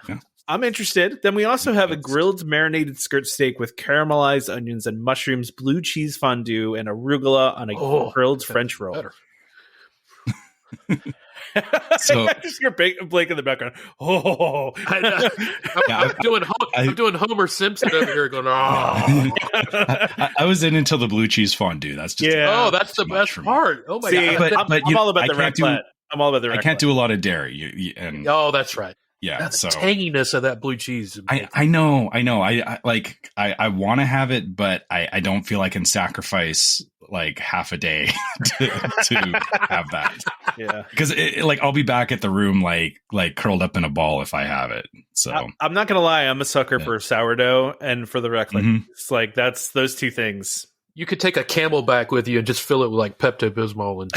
Yeah. I'm interested. Then we also have a grilled marinated skirt steak with caramelized onions and mushrooms, blue cheese fondue, and arugula on a grilled French roll. So I just hear Blake in the background. Oh, I'm doing Homer Simpson over here going. Oh, I was in until the blue cheese fondue. That's just that's the best part. Oh my god! I'm all about the raclette. I'm all about the raclette. I can't do a lot of dairy. That's right. Yeah, the tanginess of that blue cheese. I know. I want to have it, but I don't feel I can sacrifice like half a day to have that. Yeah, because like I'll be back at the room like curled up in a ball if I have it. So I'm not gonna lie, I'm a sucker for sourdough and for the raclette. It's like that's those two things. You could take a Camelback with you and just fill it with like Pepto-Bismol and.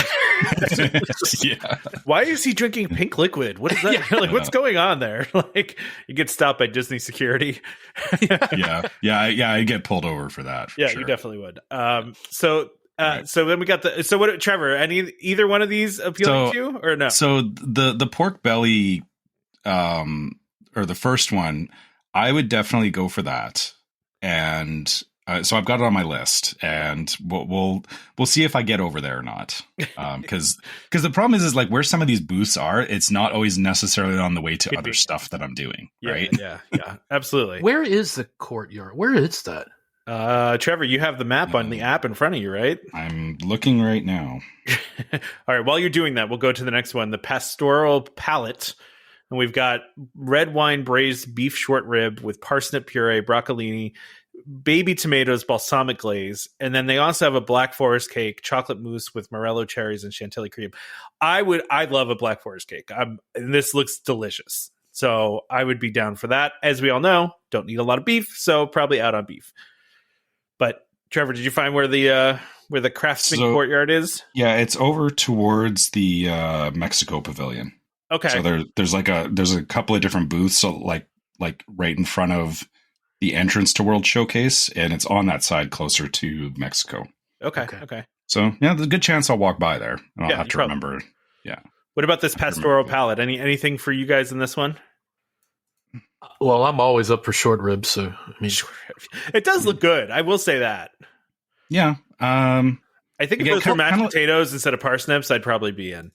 Yeah. Why is he drinking pink liquid? What is that? Like, what's going on there? Like, you get stopped by Disney security. Yeah. I get pulled over for that. Yeah, sure. You definitely would. So then we got what, Trevor? Either one of these appealing to you or no? So the pork belly, or the first one, I would definitely go for that. And So I've got it on my list, and we'll see if I get over there or not. Because the problem is like where some of these booths are, it's not always necessarily on the way to other stuff that I'm doing. Right? Yeah, absolutely. Where is the courtyard? Where is that? Trevor, you have the map on the app in front of you, right? I'm looking right now. All right. While you're doing that, we'll go to the next one, the Pastoral Palette. And we've got red wine braised beef short rib with parsnip puree, broccolini, baby tomatoes, balsamic glaze. And then they also have a Black Forest cake, chocolate mousse with morello cherries and chantilly cream. I love a Black Forest cake. And this looks delicious. So I would be down for that. As we all know, don't need a lot of beef, so probably out on beef. But Trevor, did you find where the craftsman courtyard is? Yeah, it's over towards the Mexico Pavilion. Okay. So there's a couple of different booths, so like right in front of the entrance to World Showcase, and it's on that side closer to Mexico. Okay. So yeah, there's a good chance I'll walk by there, and I'll have to remember. Yeah. What about this Pastoral Palette? Anything for you guys in this one? Well, I'm always up for short ribs, so I mean, it does look good. I will say that. Yeah. I think if it was for mashed potatoes instead of parsnips, I'd probably be in.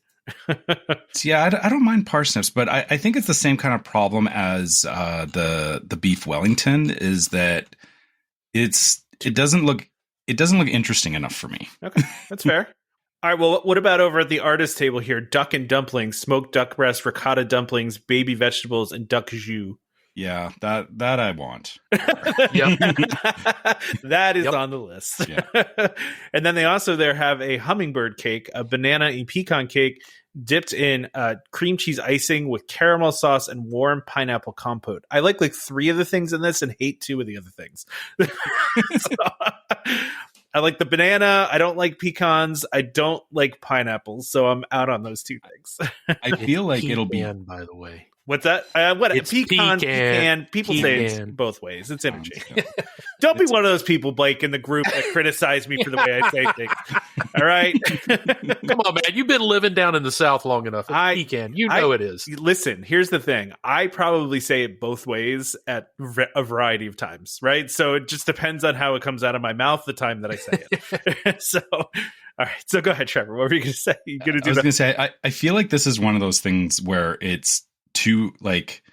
Yeah, I don't mind parsnips, but I think it's the same kind of problem as the beef Wellington, is that it doesn't look interesting enough for me. Okay, that's fair. All right, well, what about over at the artist table here? Duck and dumplings, smoked duck breast, ricotta dumplings, baby vegetables, and duck jus. Yeah, that I want. Yep. That is on the list. Yeah. And then they also have a hummingbird cake, a banana and pecan cake dipped in cream cheese icing with caramel sauce and warm pineapple compote. I like 3 of the things in this and hate 2 of the other things. I like the banana. I don't like pecans. I don't like pineapples. So I'm out on those 2 things. I feel like it'll be, by the way. What's that? It's pecan. People say it's both ways. It's interchangeable. Don't be one of those people, Blake, in the group that criticize me for the way I say things. All right? Come on, man. You've been living down in the South long enough. It's pecan. It is. Listen, here's the thing. I probably say it both ways at a variety of times, right? So it just depends on how it comes out of my mouth the time that I say it. So, all right. So go ahead, Trevor. What were you going to say? I was going to say, I feel like this is one of those things where it's too, like,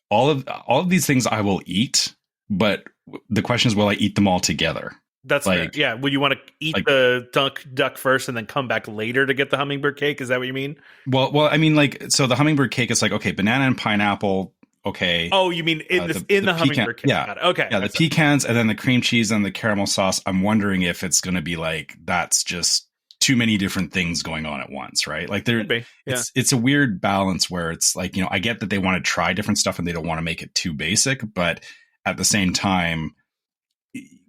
all of these things I will eat, but the question is, will I eat them all together? That's like, fair. Yeah. Will you want to eat the duck first and then come back later to get the hummingbird cake? Is that what you mean? Well, I mean, like, so the hummingbird cake is like, okay, banana and pineapple. Okay. Oh, you mean in the hummingbird cake? Yeah. Okay. Yeah. The pecans and then the cream cheese and the caramel sauce. I'm wondering if it's going to be like, that's just too many different things going on at once, right? Like it's a weird balance where it's like, I get that they want to try different stuff and they don't want to make it too basic, but at the same time,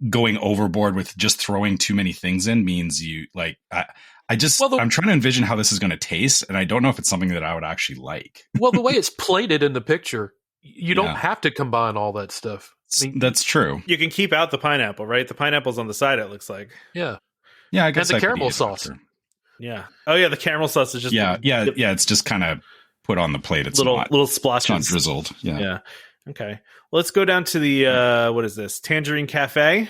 going overboard with just throwing too many things in means I'm trying to envision how this is going to taste, and I don't know if it's something that I would actually like. Well, the way it's plated in the picture, you don't have to combine all that stuff. I mean, that's true. You can keep out the pineapple, right? The pineapple's on the side, it looks like. Yeah. Yeah, I guess. And the caramel sauce. Yeah. Oh, yeah. The caramel sauce is just yeah. It's just kind of put on the plate. It's little splashes. It's not drizzled. Yeah. Okay. Well, let's go down to the what is this? Tangerine Cafe.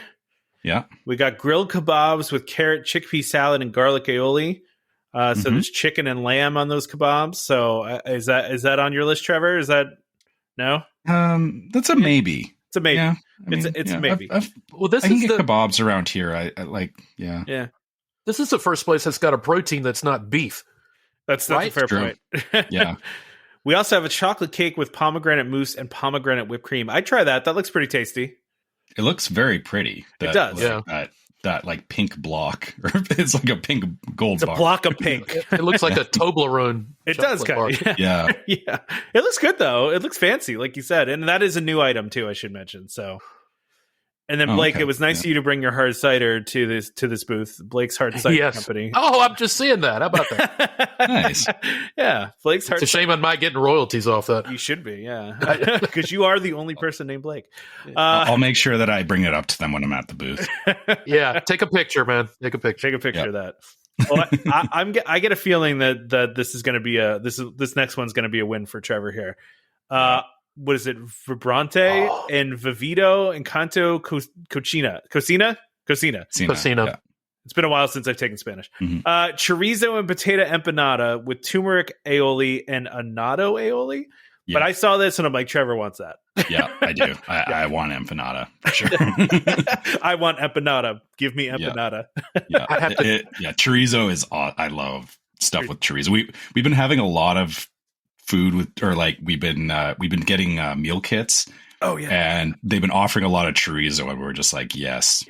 Yeah. We got grilled kebabs with carrot, chickpea salad, and garlic aioli. So there's chicken and lamb on those kebabs. So is that on your list, Trevor? Is that no? That's a maybe. It's a maybe. Yeah. It's a maybe. I can get kebabs around here. I like, yeah. Yeah. This is the first place that's got a protein that's not beef. That's a fair point. Yeah. We also have a chocolate cake with pomegranate mousse and pomegranate whipped cream. I'd try that. That looks pretty tasty. It looks very pretty. It does. That like pink block, or it's like a pink gold bar. It's a block of pink. It looks like a Toblerone. It does kind of. Yeah. Yeah. It looks good though. It looks fancy, like you said, and that is a new item too, I should mention. So, and then Blake, it was nice of you to bring your hard cider to this booth. Blake's Hard Cider Company. Oh, I'm just seeing that. How about that? Nice. Yeah, Blake's Hard. It's a shame I'm not getting royalties off that. You should be, yeah, because you are the only person named Blake. I'll make sure that I bring it up to them when I'm at the booth. Yeah, take a picture, man. Take a picture. Take a picture of that. Well, I get a feeling that this is going to be this next one's going to be a win for Trevor here. what is it? Vibrante and Vivito and Canto Cocina. Yeah. It's been a while since I've taken Spanish. Mhm. Chorizo and potato empanada with turmeric aioli and annatto aioli. Yeah. But I saw this and I'm like, Trevor wants that. Yeah, I do. I want empanada for sure. I want empanada. Give me empanada. Yeah, chorizo is. I love stuff with chorizo. We've been having a lot of food with, or like we've been getting meal kits. Oh yeah, and they've been offering a lot of chorizo, and we're just like, yes,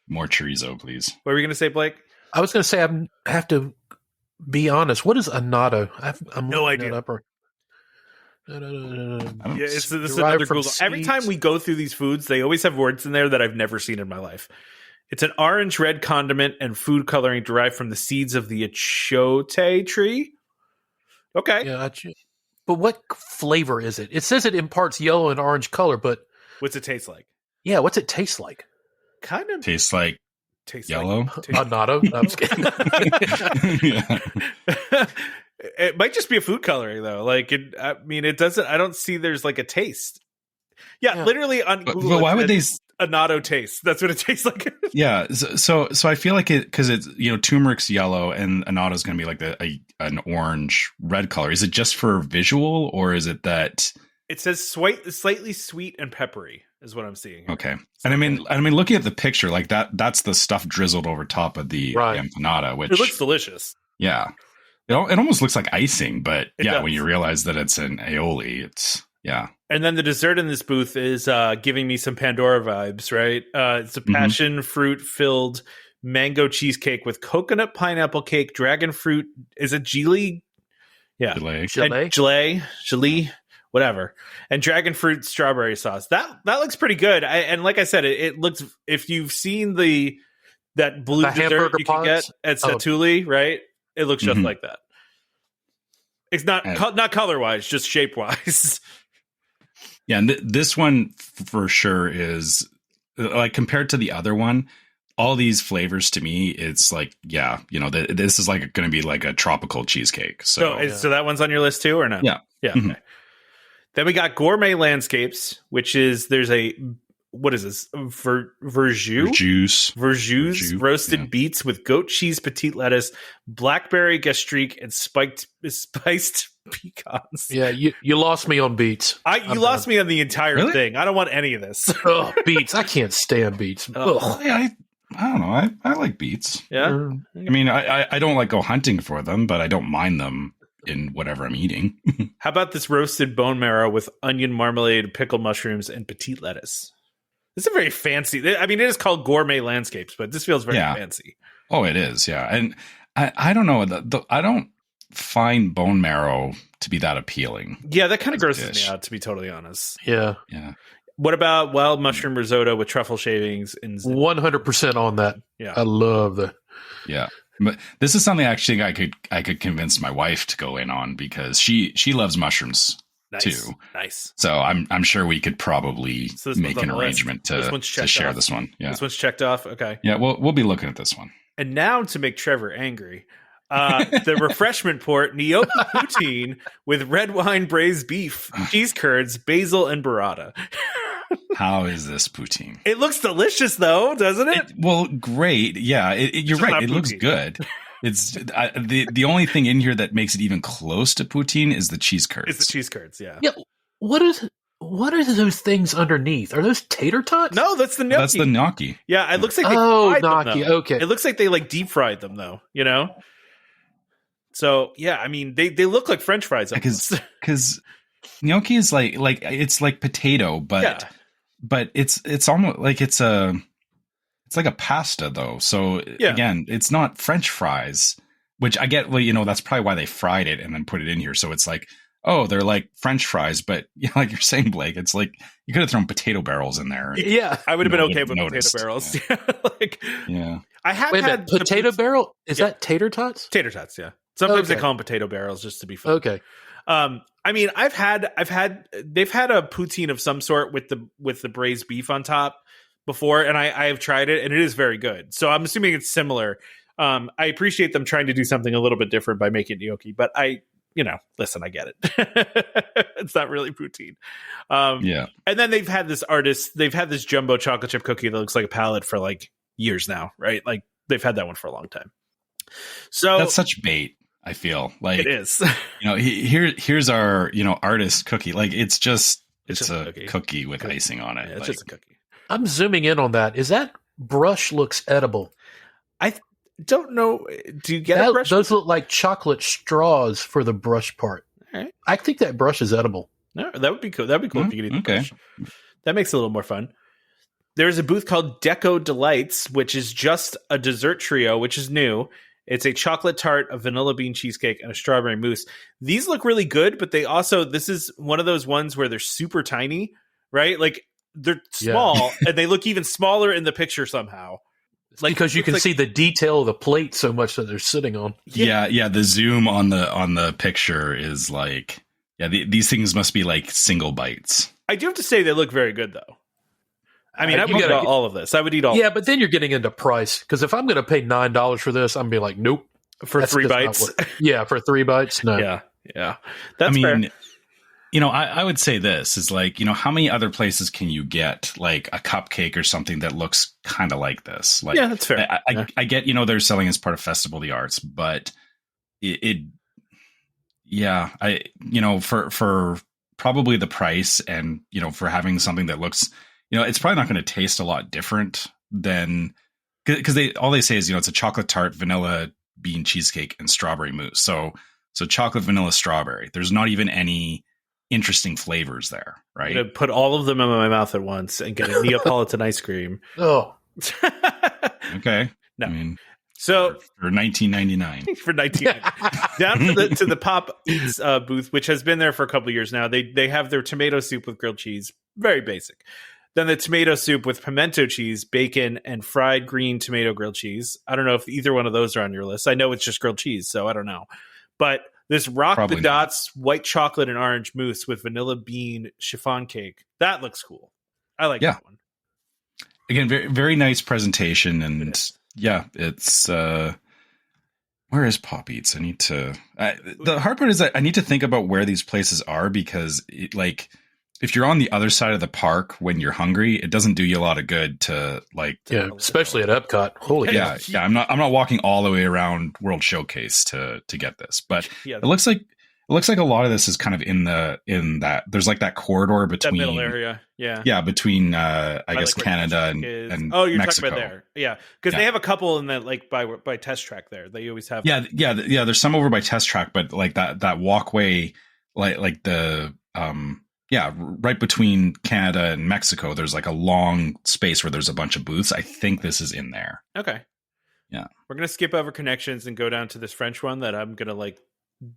more chorizo, please. What were you going to say, Blake? I was going to say I have to be honest. What is annatto? I'm no idea. This is another Google. Every time we go through these foods, they always have words in there that I've never seen in my life. It's an orange-red condiment and food coloring derived from the seeds of the achote tree. Okay. Yeah, but what flavor is it? It says it imparts yellow and orange color, but what's it taste like? Yeah, what's it taste like? Kind of tastes like yellow. Annatto. I'm just kidding. It might just be a food coloring though. Like, it doesn't. I don't see there's like a taste. Yeah. Literally on Google. But why would they? Annatto taste. That's what it tastes like. Yeah. So I feel like it, because it's turmeric's yellow and annatto is going to be like an orange red color. Is it just for visual, or is it that it says slightly sweet and peppery is what I'm seeing here. Okay. And I mean, looking at the picture, like that's the stuff drizzled over top of the empanada, which it looks delicious. Yeah. It almost looks like icing, but it does. When you realize that it's an aioli, it's And then the dessert in this booth is giving me some Pandora vibes, right? It's a passion fruit filled mango cheesecake with coconut pineapple cake, dragon fruit. Is it gelee? Yeah. Gelee, whatever. And dragon fruit strawberry sauce. That looks pretty good. And like I said, it looks, if you've seen that blue dessert you can get at Satuli, right? It looks just like that. It's not color wise, just shape wise. Yeah, and this one for sure is like, compared to the other one, all these flavors to me, it's like, this is like going to be like a tropical cheesecake. So that one's on your list too, or no? Yeah. Okay. Then we got Gourmet Landscapes, which is what is this? Verjus roasted beets with goat cheese, petite lettuce, blackberry gastrique, and spiced pecans. Yeah, you lost me on beets. You lost me on the entire thing. I don't want any of this. Beets. I can't stand beets. I don't know. I like beets. Yeah. I mean, I don't like go hunting for them, but I don't mind them in whatever I'm eating. How about this roasted bone marrow with onion marmalade, pickled mushrooms, and petite lettuce? This is a very fancy. I mean, it is called Gourmet Landscapes, but this feels very fancy. Oh, it is, yeah. And I don't know. I don't find bone marrow to be that appealing. Yeah, that kind of grosses me out, to be totally honest. Yeah. What about wild mushroom risotto with truffle shavings? 100% on that. Yeah, I love that. Yeah, but this is something actually I could convince my wife to go in on, because she loves mushrooms. Too. Nice. So I'm sure we could probably make an arrangement to share this one. Yeah. This one's checked off. Okay. Yeah, we'll be looking at this one. And now to make Trevor angry, the refreshment port gnocchi poutine with red wine braised beef, cheese curds, basil, and burrata. How is this poutine? It looks delicious, though, doesn't it? Well, great. Yeah, you're right. It looks good. It's the only thing in here that makes it even close to poutine is the cheese curds. It's the cheese curds, yeah. Yeah. What are those things underneath? Are those tater tots? No, that's the gnocchi. That's the gnocchi. Yeah, it looks like they fried gnocchi. them, though. Okay. It looks like they deep fried them, though. So yeah, I mean they look like French fries because gnocchi is like it's like potato, but it's almost like it's like a pasta though. So again, it's not French fries, which I get. Well, that's probably why they fried it and then put it in here. So it's like, oh, they're like French fries, but like you're saying, Blake, it's like you could have thrown potato barrels in there. Yeah, I would have been okay with potato barrels. Yeah. I have had potato barrel. Is that tater tots? Tater tots, yeah. Sometimes they call them potato barrels just to be fun. Okay. I mean, they've had a poutine of some sort with the braised beef on top before, and I have tried it, and it is very good. So I'm assuming it's similar. I appreciate them trying to do something a little bit different by making gnocchi, but listen, I get it. It's not really poutine. And then they've had this jumbo chocolate chip cookie that looks like a pallet for like years now, right? Like they've had that one for a long time. So that's such bait. I feel like it is. Here's our artist cookie. Like it's just a cookie with icing on it. Yeah, it's just a cookie. I'm zooming in on that. Is that brush looks edible? I don't know. Do you get a brush? Those look like chocolate straws for the brush part. All right. I think that brush is edible. No, that would be cool. That'd be cool if you could eat the okay. brush. That makes it a little more fun. There's a booth called Deco Delights, which is just a dessert trio, which is new. It's a chocolate tart, a vanilla bean cheesecake, and a strawberry mousse. These look really good, but this is one of those ones where they're super tiny, right? Like they're small and they look even smaller in the picture somehow. Like, because you can see the detail of the plate so much that they're sitting on. Yeah. The zoom on the picture is like, these things must be like single bites. I do have to say they look very good though. I mean, I would eat all of this. I would eat all. Yeah, but then you're getting into price, because if I'm going to pay $9 for this, I'm gonna be like, nope. For 3 bites. Yeah, for 3 bites. No. Yeah. That's fair. I would say this is like, how many other places can you get like a cupcake or something that looks kind of like this? Like, yeah, that's fair. I get, they're selling as part of Festival of the Arts, but for probably the price and, for having something that looks, it's probably not going to taste a lot different than, because all they say is, it's a chocolate tart, vanilla bean cheesecake, and strawberry mousse. So chocolate, vanilla, strawberry. There's not even any interesting flavors there, right? I'm gonna put all of them in my mouth at once and get a Neapolitan ice cream. Oh, okay. No. I mean, so for $19.99. For $19.99. Down to the Pop Eats booth, which has been there for a couple of years now. They have their tomato soup with grilled cheese, very basic. Then the tomato soup with pimento cheese, bacon, and fried green tomato grilled cheese. I don't know if either one of those are on your list. I know it's just grilled cheese, so I don't know. But this Rock Probably the Dots white chocolate and orange mousse with vanilla bean chiffon cake. That looks cool. I like that one. Again, very, very nice presentation. And it's where is Pop Eats? I need to. The hard part is that I need to think about where these places are, because if you're on the other side of the park when you're hungry, it doesn't do you a lot of good to especially at Epcot. Holy yeah. I'm not walking all the way around World Showcase to get this, but it looks like a lot of this is kind of in that there's like that corridor between that middle area. Between I guess Canada and you're Mexico. talking about there, because they have a couple in that like by Test Track there. They always have there's some over by Test Track, but like that walkway like the right between Canada and Mexico, there's like a long space where there's a bunch of booths. I think this is in there. Okay. Yeah. We're going to skip over connections and go down to this French one that I'm going to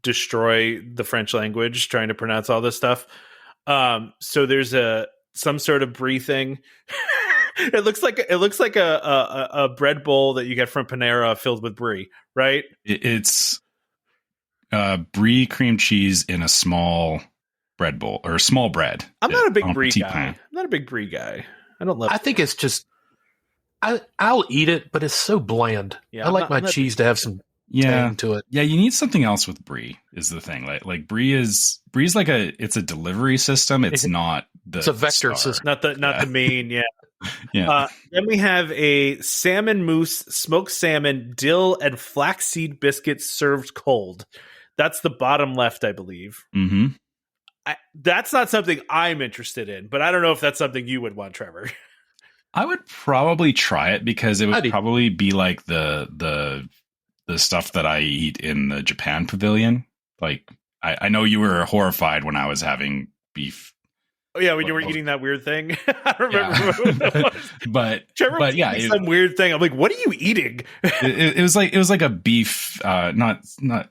destroy the French language trying to pronounce all this stuff. So there's some sort of brie thing. It looks like a bread bowl that you get from Panera filled with brie, right? It's brie cream cheese in a small bread bowl or small bread. I'm not a big brie guy. I don't love. I think it's just I'll eat it, but it's so bland. Yeah, I like my cheese to have some tang to it. Yeah, you need something else with brie is the thing. Like brie's like it's a delivery system. It's not it's a vector system. Not the main. Yeah. Then we have a salmon mousse, smoked salmon, dill, and flaxseed biscuits served cold. That's the bottom left, I believe. Mm-hmm. That's not something I'm interested in, but I don't know if that's something you would want, Trevor. I would probably try it because it would probably be like the stuff that I eat in the Japan pavilion. Like I know you were horrified when I was having beef. Oh yeah, when you were eating that weird thing. I don't remember what that was. Trevor was eating some weird thing. I'm like, what are you eating? it was like a beef, not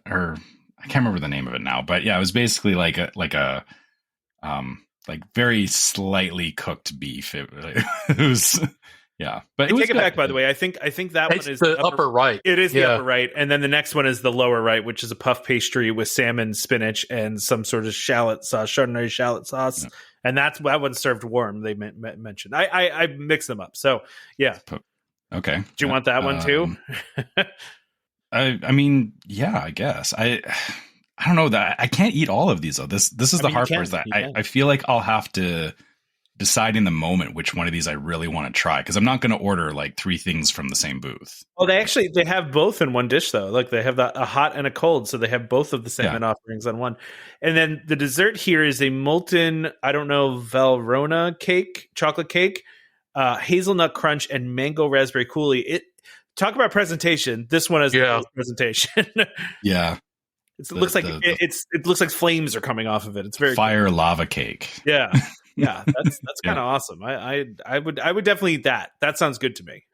or I can't remember the name of it now, but yeah, it was basically like a very slightly cooked beef. It was but I take it back. By the way, I think that one is the upper right. It is the upper right, and then the next one is the lower right, which is a puff pastry with salmon, spinach, and some sort of shallot sauce, Chardonnay shallot sauce, and that one's served warm. They mentioned. I mix them up, so yeah. Okay. Do you want that one too? I mean, yeah, I guess. I I don't know that I can't eat all of these though. This is the hard part, is that I feel like I'll have to decide in the moment which one of these I really want to try, because I'm not going to order like 3 things from the same booth. Oh, they have both in one dish though. Like they have a hot and a cold, so they have both of the salmon offerings on one. And then the dessert here is a molten, I don't know, Valrhona cake, chocolate cake, hazelnut crunch, and mango raspberry coulis. Talk about presentation. This one has the presentation. Yeah. It looks like flames are coming off of it. It's very fire cool. Lava cake. Yeah. Yeah, that's kind of awesome. I would definitely eat that. That sounds good to me.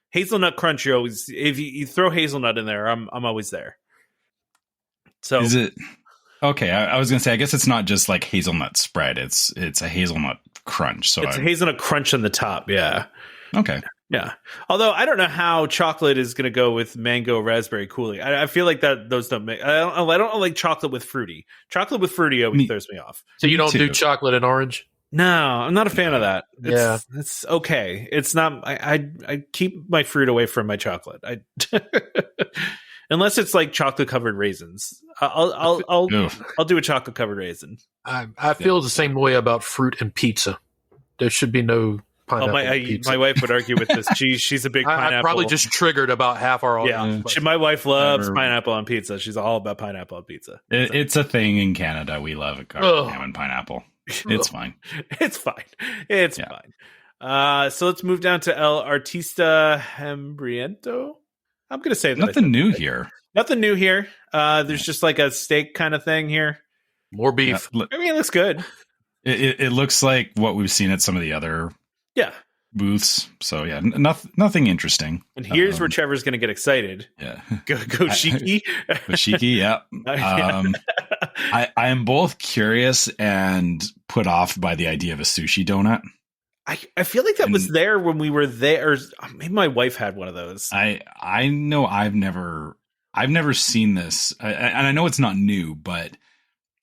Hazelnut crunch, you always, if you throw hazelnut in there, I'm always there. So is it okay? I was gonna say, I guess it's not just like hazelnut spread. It's a hazelnut crunch. So it's a hazelnut crunch on the top. Yeah. Okay. Yeah. Although I don't know how chocolate is going to go with mango raspberry coulis. I feel like that those don't make. I don't like chocolate with fruity. Chocolate with fruity always throws me off. So you don't do chocolate and orange? No, I'm not a fan of that. Yeah, it's okay. It's not. I keep my fruit away from my chocolate. Unless it's like chocolate covered raisins. I'll do a chocolate covered raisin. I feel the same way about fruit and pizza. There should be no pineapple. My wife would argue with this. She's a big pineapple. I probably just triggered about half our audience. Yeah, my wife loves pineapple on pizza. She's all about pineapple on pizza. It's a thing in Canada. We love ham and pineapple. It's fine. It's fine. It's fine. So let's move down to El Artista Hambriento. I'm going to say that. Nothing new here. Nothing new here. There's just like a steak kind of thing here. More beef. I mean, it looks good. It looks like what we've seen at some of the other booths. So yeah, nothing interesting. And here's where Trevor's going to get excited. Yeah, go Shiki. Shiki, yeah. I am both curious and put off by the idea of a sushi donut. I feel like that was there when we were there. Maybe my wife had one of those. I know I've never seen this, and I know it's not new, but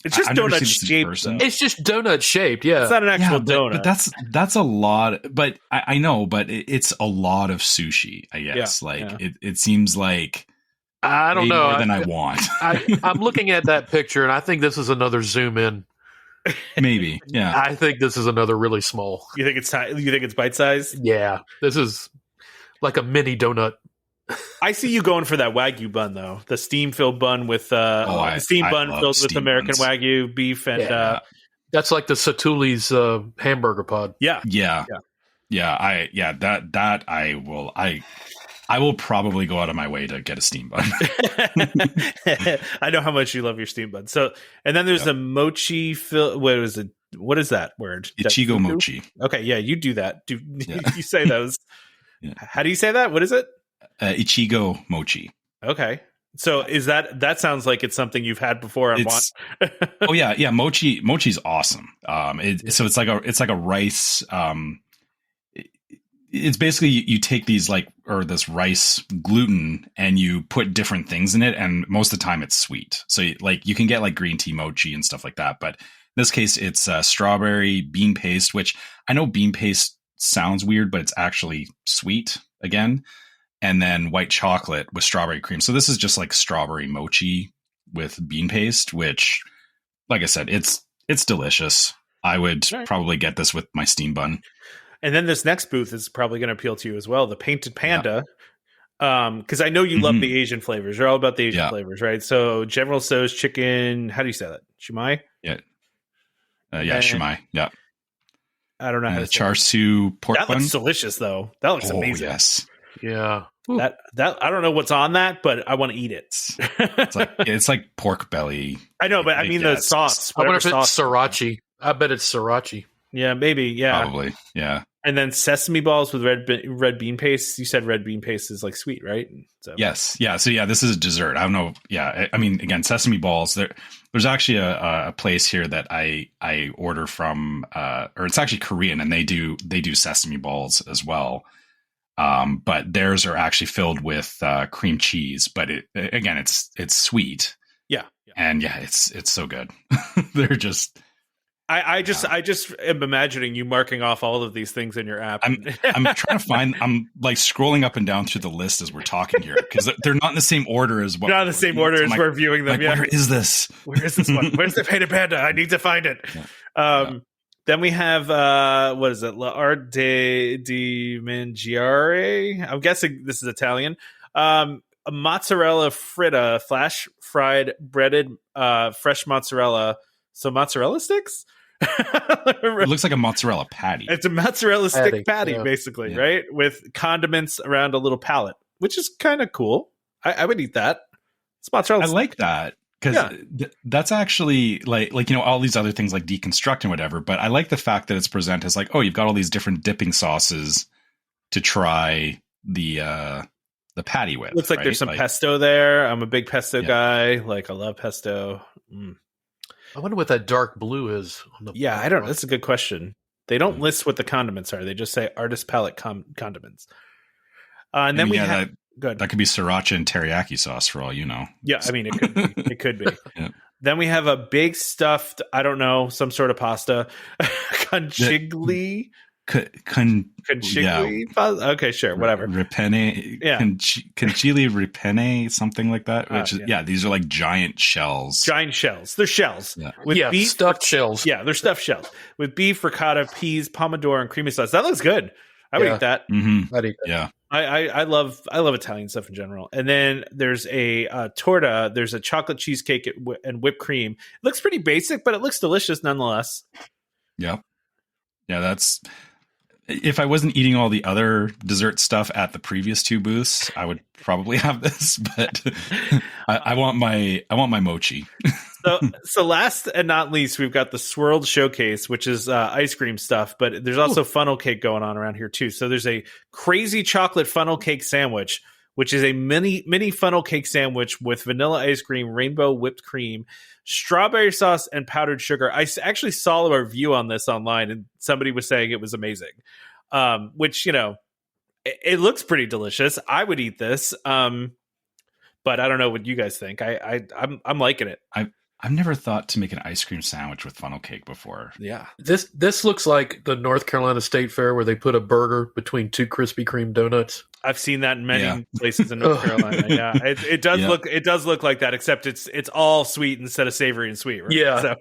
it's just donut shaped. It's just donut shaped. Yeah, it's not an actual donut. But that's a lot. But I know, but it's a lot of sushi. I guess it seems like I don't know more than I want. I'm looking at that picture, and I think this is another zoom in. Maybe, yeah. I think this is another really small. You think it's bite sized? Yeah, this is like a mini donut. I see you going for that Wagyu bun though, the steam filled bun with filled with American buns. Wagyu beef and that's like the Satuli's hamburger pod. Yeah. That I will probably go out of my way to get a steam bun. I know how much you love your steam bun. So, and then there's a mochi what is it? What is that word? Ichigo mochi. Okay, yeah, you do that. You say those? How do you say that? What is it? Ichigo mochi. Okay, so is that sounds like it's something you've had before and want? Oh yeah, mochi's awesome. So it's like a rice. It's basically you take these this rice gluten and you put different things in it, and most of the time it's sweet. So you can get like green tea mochi and stuff like that, but in this case it's strawberry bean paste, which I know bean paste sounds weird, but it's actually sweet again, and then white chocolate with strawberry cream. So this is just like strawberry mochi with bean paste, which, like I said, it's delicious. I would probably get this with my steam bun. And then this next booth is probably going to appeal to you as well, the Painted Panda. Because I know you love the Asian flavors. You're all about the Asian flavors, right? So General Tso's chicken, how do you say that? Shumai? Yeah. Shumai. Yeah. I don't know how to char siu pork bun. That looks delicious, though. That looks amazing. Yes. Yeah. That I don't know what's on that, but I want to eat it. it's like pork belly. I know, but I mean the sauce. I wonder if it's sriracha. I bet it's sriracha. Yeah, maybe. Yeah, probably. Yeah. And then sesame balls with red bean paste. You said red bean paste is like sweet, right? So. Yes. Yeah. So yeah, this is a dessert. I don't know. Yeah. I mean, again, sesame balls. There's actually a place here that I order from, or it's actually Korean, and they do sesame balls as well. But theirs are actually filled with cream cheese. But it's sweet. Yeah. And yeah, it's so good. They're just. I just am imagining you marking off all of these things in your app. I'm trying to find. I'm like scrolling up and down through the list as we're talking here because they're not in the same order as what. Not in the same order as we're viewing them. Like, yeah. Where is this? Where is this one? Where's the painted panda? I need to find it. Yeah. Then we have what is it? L'Art di Mangiare. I'm guessing this is Italian. A mozzarella fritta, flash fried breaded fresh mozzarella. So mozzarella sticks. It looks like a mozzarella patty. It's a mozzarella stick patty, basically, right? With condiments around a little palette, which is kind of cool. I would eat that. It's mozzarella. I like that because that's actually like all these other things like deconstruct and whatever. But I like the fact that it's presented as like, oh, you've got all these different dipping sauces to try the patty with. Looks like there's some pesto there. I'm a big pesto guy. Like I love pesto. I wonder what that dark blue is. On the I don't know. That's a good question. They don't list what the condiments are. They just say artist palette condiments. And then we have that could be sriracha and teriyaki sauce for all you know. Yeah, I mean it could be. It could be. Yeah. Then we have a big stuffed, I don't know, some sort of pasta, conchigli. Conchigli? Okay, sure, whatever. Ripene, conchigli ripene, something like that. Which is these are like giant shells. Giant shells. They're shells. Yeah, with beef, stuffed shells. Yeah, they're stuffed shells with beef, ricotta, peas, pomodoro, and creamy sauce. That looks good. I would eat that. Mm-hmm. I'd eat that. Yeah. I love Italian stuff in general. And then there's a torta. There's a chocolate cheesecake and whipped cream. It looks pretty basic, but it looks delicious nonetheless. Yeah. Yeah, that's... If I wasn't eating all the other dessert stuff at the previous two booths, I would probably have this, but I want my mochi. So last and not least, we've got the Swirled Showcase, which is ice cream stuff, but there's also funnel cake going on around here too. So there's a crazy chocolate funnel cake sandwich, which is a mini funnel cake sandwich with vanilla ice cream, rainbow whipped cream, strawberry sauce, and powdered sugar. I actually saw a review on this online, and somebody was saying it was amazing, which, it looks pretty delicious. I would eat this, but I don't know what you guys think. I'm liking it. I've never thought to make an ice cream sandwich with funnel cake before. Yeah. This looks like the North Carolina State Fair where they put a burger between two Krispy Kreme donuts. I've seen that in many places in North Carolina. Yeah. It does look like that, except it's all sweet instead of savory and sweet, right? Yeah. So,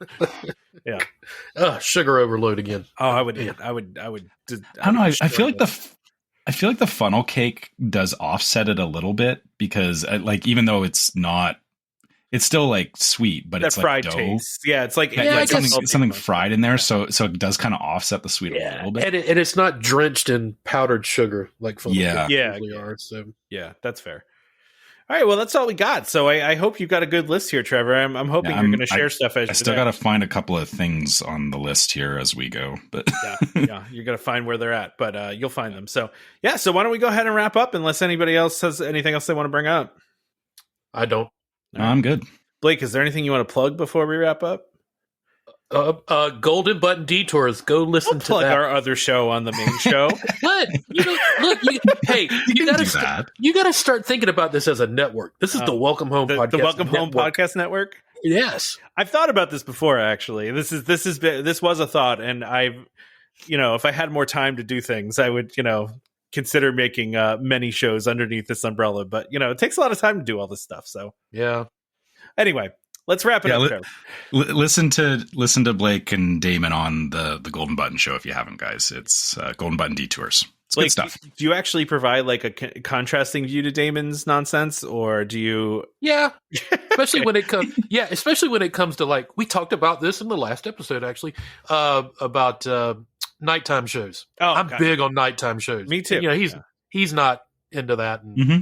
yeah. Sugar overload again. Oh, I would I don't know. I feel like the funnel cake does offset it a little bit because even though it's still like sweet, but that it's fried like dough. taste. Yeah, it's like something fried in there, so it does kind of offset the sweet a little bit. And it's not drenched in powdered sugar like funnel cake usually are. So yeah, that's fair. All right, well, that's all we got. So I hope you've got a good list here, Trevor. I'm hoping you're going to share stuff as I still got to find a couple of things on the list here as we go, but yeah, you're going to find where they're at, but you'll find them. So yeah, so why don't we go ahead and wrap up unless anybody else has anything else they want to bring up? I don't. No, I'm good. Blake, is there anything you want to plug before we wrap up? Golden Button Detours. Go listen to that. Our other show on the main show. What? You got to start thinking about this as a network. This is the Welcome Home Podcast. The Welcome Home Podcast Network. Yes, I've thought about this before. Actually, this was a thought, and I've, if I had more time to do things, I would, consider making many shows underneath this umbrella. But it takes a lot of time to do all this stuff. So yeah. Anyway, let's wrap it up. Listen to Blake and Damon on the Golden Button show if you haven't, guys. It's Golden Button Detours. It's Blake, good stuff. Do you actually provide like a contrasting view to Damon's nonsense, or do you? Yeah, especially when it comes. Yeah, especially when it comes to like we talked about this in the last episode actually about nighttime shows. Oh, I'm big on nighttime shows. Me too. He's not into that. And, mm-hmm.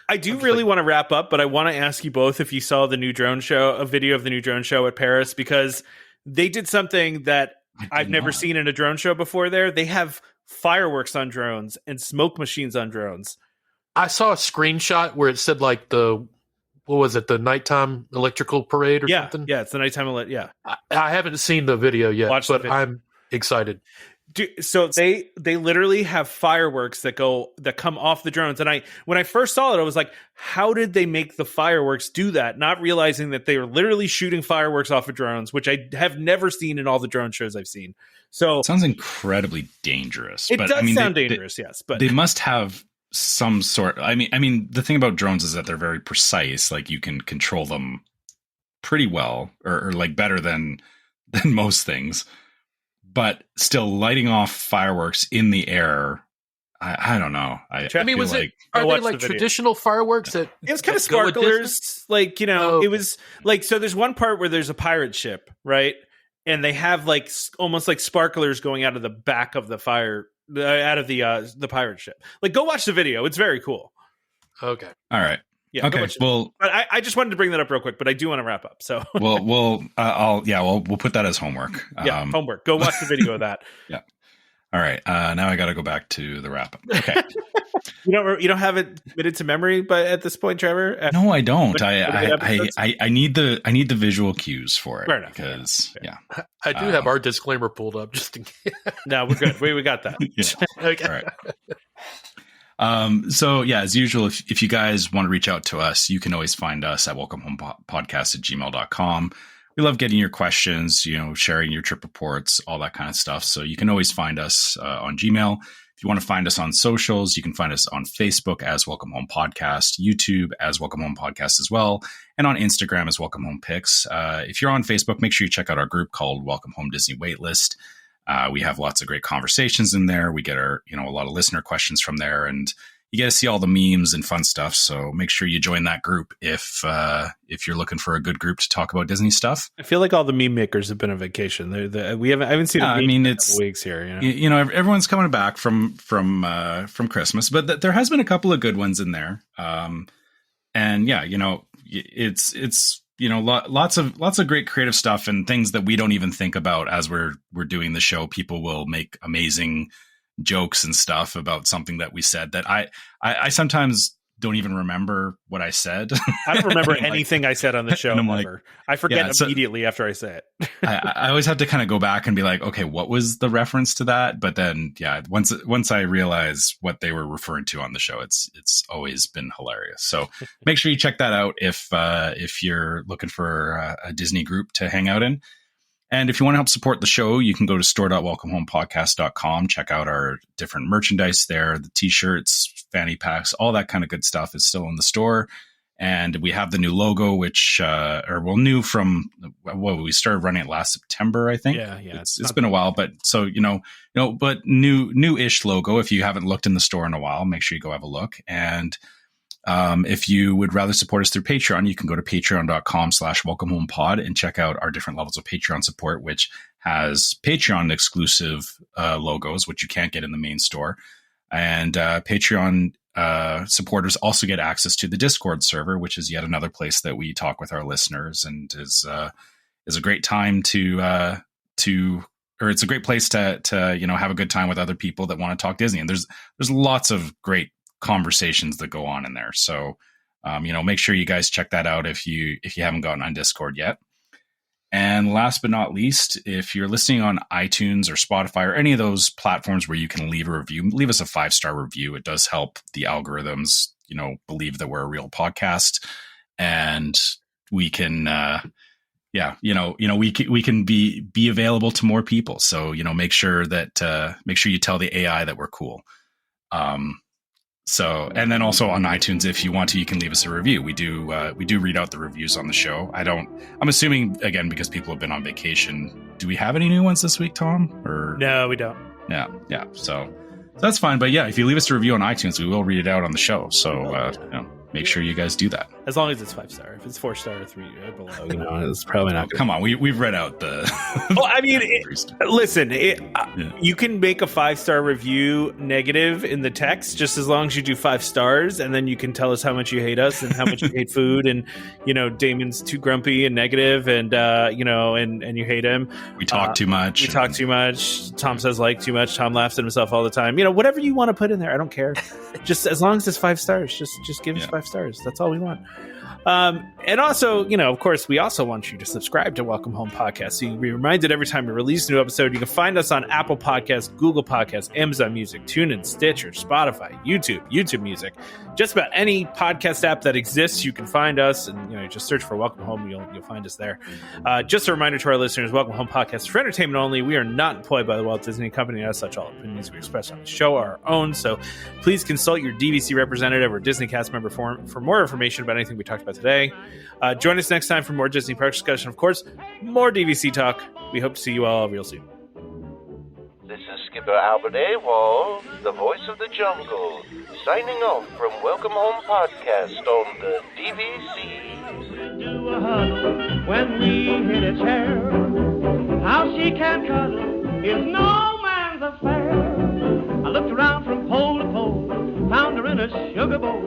I do really want to wrap up, but I want to ask you both if you saw the new drone show, a video of the new drone show at Paris, because they did something that I've never seen in a drone show before there. They have fireworks on drones and smoke machines on drones. I saw a screenshot where it said like the nighttime electrical parade or something? Yeah, it's the nighttime. I haven't seen the video yet, I'm excited. So they literally have fireworks that come off the drones. And when I first saw it, I was like, how did they make the fireworks do that? Not realizing that they were literally shooting fireworks off of drones, which I have never seen in all the drone shows I've seen. So it sounds incredibly dangerous. It does sound dangerous, yes. But they must have some sort. I mean, the thing about drones is that they're very precise. Like you can control them pretty well, or like better than most things. But still, lighting off fireworks in the air, I don't know. I mean, are they like traditional fireworks? That it was kind of sparklers, like it was like, so. There's one part where there's a pirate ship, right, and they have like almost like sparklers going out of the back of the fire, out of the pirate ship. Like, go watch the video; it's very cool. Okay, all right. Yeah. Okay. Well, but I just wanted to bring that up real quick, but I do want to wrap up. So, we'll put that as homework. Homework. Go watch the video of that. Yeah. All right. Now I got to go back to the wrap up. Okay. You don't have it committed to memory, but at this point, Trevor. No, I don't. I need the visual cues for it. Fair enough. Because I do have our disclaimer pulled up just in case. No, we're good. We got that. Yeah. Okay. All right. So yeah, as usual, if you guys want to reach out to us, you can always find us at welcomehomepodcast@gmail.com. We love getting your questions, sharing your trip reports, all that kind of stuff. So you can always find us on Gmail. If you want to find us on socials, you can find us on Facebook as Welcome Home Podcast, YouTube as Welcome Home Podcast as well, and on Instagram as Welcome Home Pics. If you're on Facebook, make sure you check out our group called Welcome Home Disney Waitlist. We have lots of great conversations in there. We get a lot of listener questions from there, and you get to see all the memes and fun stuff. So make sure you join that group if you're looking for a good group to talk about Disney stuff. I feel like all the meme makers have been on vacation. I haven't seen. It's weeks here. Everyone's coming back from Christmas, but there has been a couple of good ones in there. And yeah, it's. Lots of great creative stuff and things that we don't even think about as we're doing the show. People will make amazing jokes and stuff about something that we said that I sometimes don't even remember what I said. I don't remember anything I said on the show. And I'm like, I forget immediately after I say it. I always have to kind of go back and be like, okay, what was the reference to that? But then, yeah, once I realize what they were referring to on the show, it's always been hilarious. So make sure you check that out if you're looking for a Disney group to hang out in. And if you want to help support the show, you can go to store.welcomehomepodcast.com. Check out our different merchandise there. The t-shirts, fanny packs, all that kind of good stuff is still in the store. And we have the new logo, which, new from, we started running it last September, I think. Yeah. It's been a while, but so, but new-ish logo. If you haven't looked in the store in a while, make sure you go have a look. And if you would rather support us through Patreon, you can go to patreon.com/welcomehomepod and check out our different levels of Patreon support, which has Patreon exclusive logos, which you can't get in the main store. And Patreon supporters also get access to the Discord server, which is yet another place that we talk with our listeners, and is a great time or it's a great place to have a good time with other people that want to talk Disney. And there's lots of great conversations that go on in there. So, make sure you guys check that out if you haven't gotten on Discord yet. And last but not least, if you're listening on iTunes or Spotify or any of those platforms where you can leave a review, leave us a 5-star review. It does help the algorithms, believe that we're a real podcast, and we can, we can be available to more people. So, make sure you tell the AI that we're cool. So, and then also on iTunes, if you want to, you can leave us a review. We do read out the reviews on the show. I'm assuming, again, because people have been on vacation. Do we have any new ones this week, Tom? Or no, we don't. Yeah. So that's fine. But yeah, if you leave us a review on iTunes, we will read it out on the show. So, make sure you guys do that. As long as it's 5-star. If it's 4-star or 3 or below, it's probably not good. Come on, we've read out the. Well, I mean, listen, you can make a 5-star review negative in the text just as long as you do 5 stars, and then you can tell us how much you hate us and how much you hate food, and Damon's too grumpy and negative, and and you hate him. We talk too much. We talk too much. Tom says too much. Tom laughs at himself all the time. Whatever you want to put in there, I don't care. Just as long as it's 5 stars, just give us 5 stars. That's all we want. And also, of course, we also want you to subscribe to Welcome Home Podcast so you can be reminded every time we release a new episode. You can find us on Apple Podcasts, Google Podcasts, Amazon Music, TuneIn, Stitcher, Spotify, YouTube Music, just about any podcast app that exists. You can find us, and just search for Welcome Home. You'll find us there. Just a reminder to our listeners: Welcome Home Podcast is for entertainment only. We are not employed by the Walt Disney Company, and as such, all opinions we express on the show are our own. So please consult your DVC representative or Disney cast member for more information about anything we talked about today. Join us next time for more Disney Parks discussion. Of course, more DVC talk. We hope to see you all real soon. This is Skipper Albert Awol, the voice of the jungle, signing off from Welcome Home Podcast on the DVC. Do a huddle when we hit a chair. How she can cuddle is no man's affair. I looked around from pole to pole, found her in a sugar bowl.